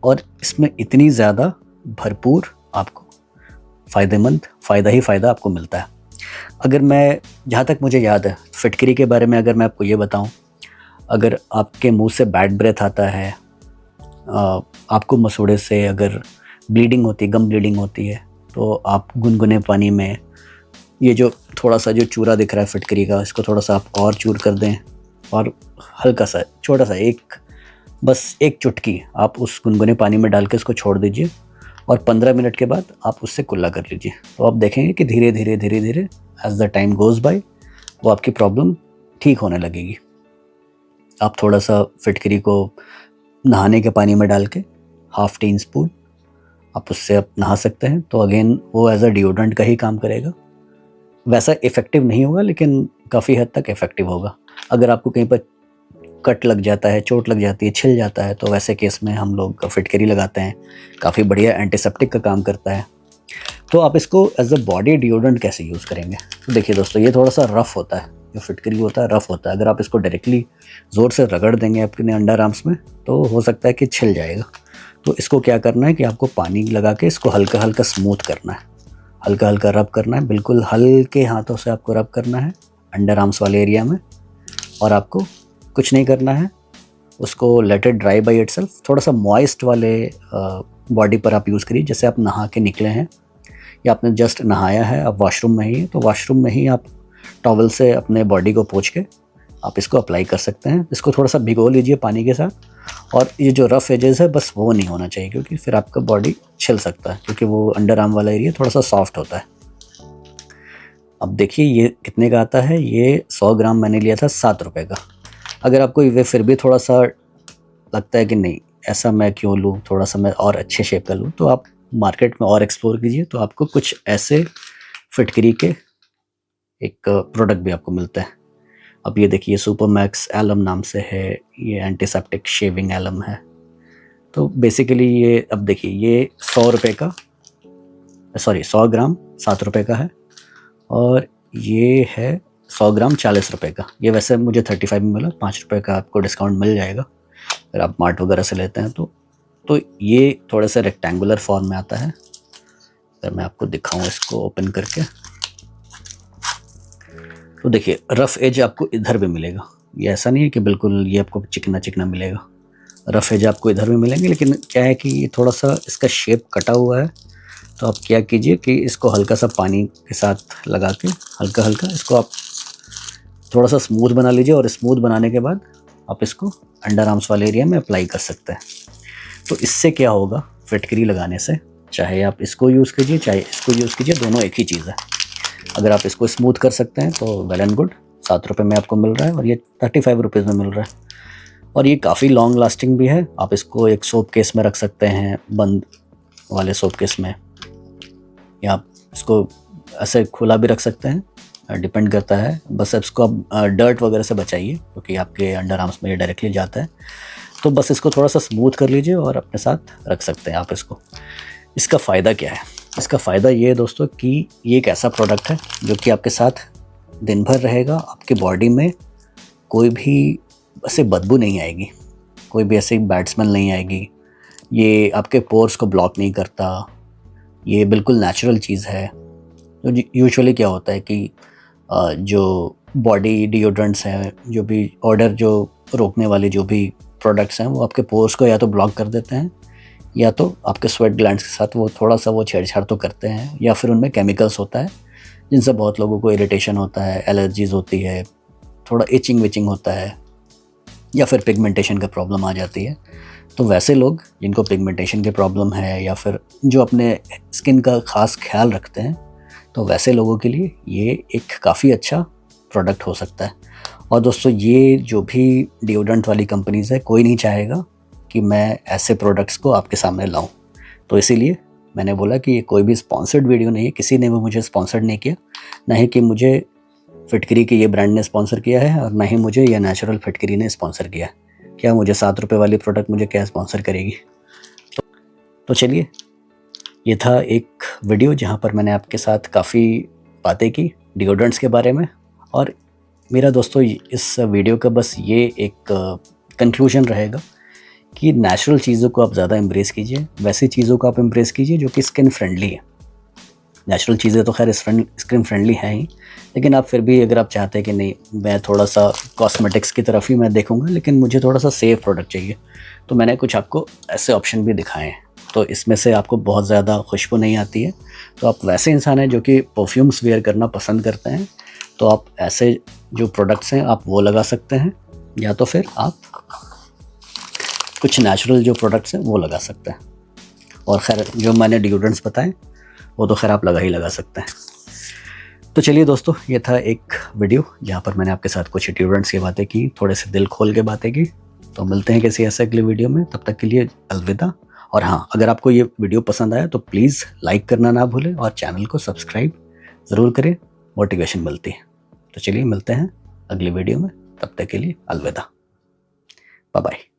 और इसमें इतनी ज़्यादा भरपूर आपको फ़ायदा ही फ़ायदा आपको मिलता है। अगर मैं, जहाँ तक मुझे याद है फिटकिरी के बारे में अगर मैं आपको ये बताऊँ, अगर आपके मुंह से बैड ब्रेथ आता है, आपको मसूड़े से अगर ब्लीडिंग होती है, गम ब्लीडिंग होती है, तो आप गुनगुने पानी में ये जो थोड़ा सा जो चूरा दिख रहा है फिटकरी का, इसको थोड़ा सा आप और चूर कर दें और हल्का सा छोटा सा बस एक चुटकी आप उस गुनगुने पानी में डाल के इसको छोड़ दीजिए और 15 मिनट के बाद आप उससे कुल्ला कर लीजिए। तो आप देखेंगे कि धीरे धीरे as the time goes by वो आपकी प्रॉब्लम ठीक होने लगेगी। आप थोड़ा सा फिटकरी को नहाने के पानी में डाल के हाफ टी स्पून आप उससे आप नहा सकते हैं। तो अगेन वो एज अ डिओड्रेंट का ही काम करेगा। वैसा इफ़ेक्टिव नहीं होगा लेकिन काफ़ी हद तक इफ़ेक्टिव होगा। अगर आपको कहीं पर कट लग जाता है, चोट लग जाती है, छिल जाता है, तो वैसे केस में हम लोग फिटकरी लगाते हैं। काफ़ी बढ़िया एंटीसेप्टिक का काम करता है। तो आप इसको एज अ बॉडी डिओड्रेंट कैसे यूज़ करेंगे, तो देखिए दोस्तों ये थोड़ा सा रफ़ होता है, जो फिटकरी होता है रफ़ होता है। अगर आप इसको डायरेक्टली ज़ोर से रगड़ देंगे अपने अंडर आर्म्स में तो हो सकता है कि छिल जाएगा। तो इसको क्या करना है कि आपको पानी लगा के इसको हल्का हल्का स्मूथ करना है, हल्का हल्का रब करना है, बिल्कुल हल्के हाथों से आपको रब करना है अंडर आर्म्स वाले एरिया में। और आपको कुछ नहीं करना है, उसको let it dry by itself. थोड़ा सा मॉइस्ट वाले बॉडी पर आप यूज़ करिए, जैसे आप नहा के निकले हैं या आपने जस्ट नहाया है, आप वॉशरूम में ही हैं, तो वॉशरूम में ही आप टॉवल से अपने बॉडी को पोंछ के आप इसको अप्लाई कर सकते हैं। इसको थोड़ा सा भिगो लीजिए पानी के साथ, और ये जो रफ़ एजेस है बस वो नहीं होना चाहिए, क्योंकि फिर आपका बॉडी छिल सकता है, क्योंकि वो अंडर आर्म वाला एरिया थोड़ा सा सॉफ्ट होता है। अब देखिए ये कितने का आता है, ये 100 ग्राम मैंने लिया था 7 रुपये का। अगर आपको ये फिर भी थोड़ा सा लगता है कि नहीं ऐसा मैं क्यों लूँ, थोड़ा सा मैं और अच्छे शेप का लूँ, तो आप मार्केट में और एक्सप्लोर कीजिए, तो आपको कुछ ऐसे फिटकरी के एक प्रोडक्ट भी आपको मिलता है। अब ये देखिए सुपर मैक्स एलम नाम से है, ये एंटीसेप्टिक शेविंग एलम है। तो बेसिकली ये अब देखिए ये 100 रुपये का, सॉरी 100 ग्राम 7 रुपये का है, और ये है 100 ग्राम 40 रुपये का। ये वैसे मुझे 35 में मिला, 5 रुपये का आपको डिस्काउंट मिल जाएगा अगर आप मार्ट वगैरह से लेते हैं तो ये थोड़ा सा रेक्टेंगुलर फॉर्म में आता है। अगर मैं आपको दिखाऊं इसको ओपन करके, तो देखिए रफ़ एज आपको इधर भी मिलेगा। ये ऐसा नहीं है कि बिल्कुल ये आपको चिकना चिकना मिलेगा, रफ़ एज आपको इधर भी मिलेंगे, लेकिन क्या है कि ये थोड़ा सा इसका शेप कटा हुआ है। तो आप क्या कीजिए कि इसको हल्का सा पानी के साथ लगा के हल्का हल्का इसको आप थोड़ा सा स्मूथ बना लीजिए, और स्मूथ बनाने के बाद आप इसको अंडर आर्म्स वाले एरिया में अप्लाई कर सकते हैं। तो इससे क्या होगा, फिटकरी लगाने से, चाहे आप इसको यूज़ कीजिए चाहे इसको यूज़ कीजिए, दोनों एक ही चीज़ है। अगर आप इसको स्मूथ कर सकते हैं तो वेल एंड गुड, 7 रुपये में आपको मिल रहा है, और ये 35 रुपीज़ में मिल रहा है, और ये काफ़ी लॉन्ग लास्टिंग भी है। आप इसको एक सोप केस में रख सकते हैं, बंद वाले सोप केस में, या आप इसको ऐसे खुला भी रख सकते हैं, डिपेंड करता है। बस इसको आप डर्ट वगैरह से बचाइए, क्योंकि आपके अंडर आर्म्स में ये डायरेक्टली जाता है। तो बस इसको थोड़ा सा स्मूथ कर लीजिए और अपने साथ रख सकते हैं आप इसको। इसका फ़ायदा क्या है, इसका फ़ायदा ये है दोस्तों कि ये एक ऐसा प्रोडक्ट है जो कि आपके साथ दिन भर रहेगा। आपके बॉडी में कोई भी ऐसे बदबू नहीं आएगी, कोई भी ऐसी बैड स्मेल नहीं आएगी, ये आपके पोर्स को ब्लॉक नहीं करता, ये बिल्कुल नेचुरल चीज़ है। तो यूजुअली क्या होता है कि जो बॉडी डिओड्रेंट्स हैं, जो भी ऑर्डर जो रोकने वाले जो भी प्रोडक्ट्स हैं, वो आपके पोर्स को या तो ब्लॉक कर देते हैं, या तो आपके स्वेट ग्लैंड्स के साथ वो थोड़ा सा वो छेड़छाड़ तो करते हैं, या फिर उनमें केमिकल्स होता है जिनसे बहुत लोगों को इरिटेशन होता है, एलर्जीज़ होती है, थोड़ा इचिंग विचिंग होता है, या फिर पिगमेंटेशन का प्रॉब्लम आ जाती है। तो वैसे लोग जिनको पिगमेंटेशन की प्रॉब्लम है, या फिर जो अपने स्किन का ख़ास ख्याल रखते हैं, तो वैसे लोगों के लिए ये एक काफ़ी अच्छा प्रोडक्ट हो सकता है। और दोस्तों ये जो भी डिओड्रेंट वाली कंपनीज़ है, कोई नहीं चाहेगा कि मैं ऐसे प्रोडक्ट्स को आपके सामने लाऊं, तो इसीलिए मैंने बोला कि ये कोई भी स्पॉन्सर्ड वीडियो नहीं है, किसी ने भी मुझे स्पॉन्सर्ड नहीं किया, ना ही कि मुझे फिटकरी के ये ब्रांड ने स्पॉन्सर किया है, और ना ही मुझे ये नेचुरल फिटकरी ने स्पॉन्सर किया है। क्या मुझे 7 रुपये वाली प्रोडक्ट मुझे क्या स्पॉन्सर करेगी। तो चलिए, ये था एक वीडियो जहाँ पर मैंने आपके साथ काफ़ी बातें की डिओड्रेंट्स के बारे में। और मेरा दोस्तों इस वीडियो का बस ये एक कंक्लूजन रहेगा कि नेचुरल चीज़ों को आप ज़्यादा एम्ब्रेस कीजिए, वैसी चीज़ों को आप एम्ब्रेस कीजिए जो कि स्किन फ्रेंडली है। नेचुरल चीज़ें तो खैर स्किन फ्रेंडली हैं ही, लेकिन आप फिर भी अगर आप चाहते हैं कि नहीं मैं थोड़ा सा कॉस्मेटिक्स की तरफ ही मैं देखूंगा, लेकिन मुझे थोड़ा सा सेफ प्रोडक्ट चाहिए, तो मैंने कुछ आपको ऐसे ऑप्शन भी दिखाए हैं। तो इसमें से आपको बहुत ज़्यादा खुशबू नहीं आती है, तो आप वैसे इंसान हैं जो कि परफ्यूम्स वेयर करना पसंद करते हैं, तो आप ऐसे जो प्रोडक्ट्स हैं आप वो लगा सकते हैं, या तो फिर आप कुछ नेचुरल जो प्रोडक्ट्स हैं वो लगा सकते हैं। और खैर जो मैंने डिओड्रेंट्स बताए वो तो खैर आप लगा सकते हैं। तो चलिए दोस्तों, ये था एक वीडियो जहाँ पर मैंने आपके साथ कुछ डिओड्रेंट्स की बातें की, थोड़े से दिल खोल के बातें की। तो मिलते हैं किसी ऐसे अगले वीडियो में, तब तक के लिए अलविदा। और हाँ, अगर आपको ये वीडियो पसंद आया तो प्लीज़ लाइक करना ना भूलें, और चैनल को सब्सक्राइब ज़रूर करें, मोटिवेशन मिलती है। तो चलिए मिलते हैं अगली वीडियो में, तब तक के लिए अलविदा, बाय बाय।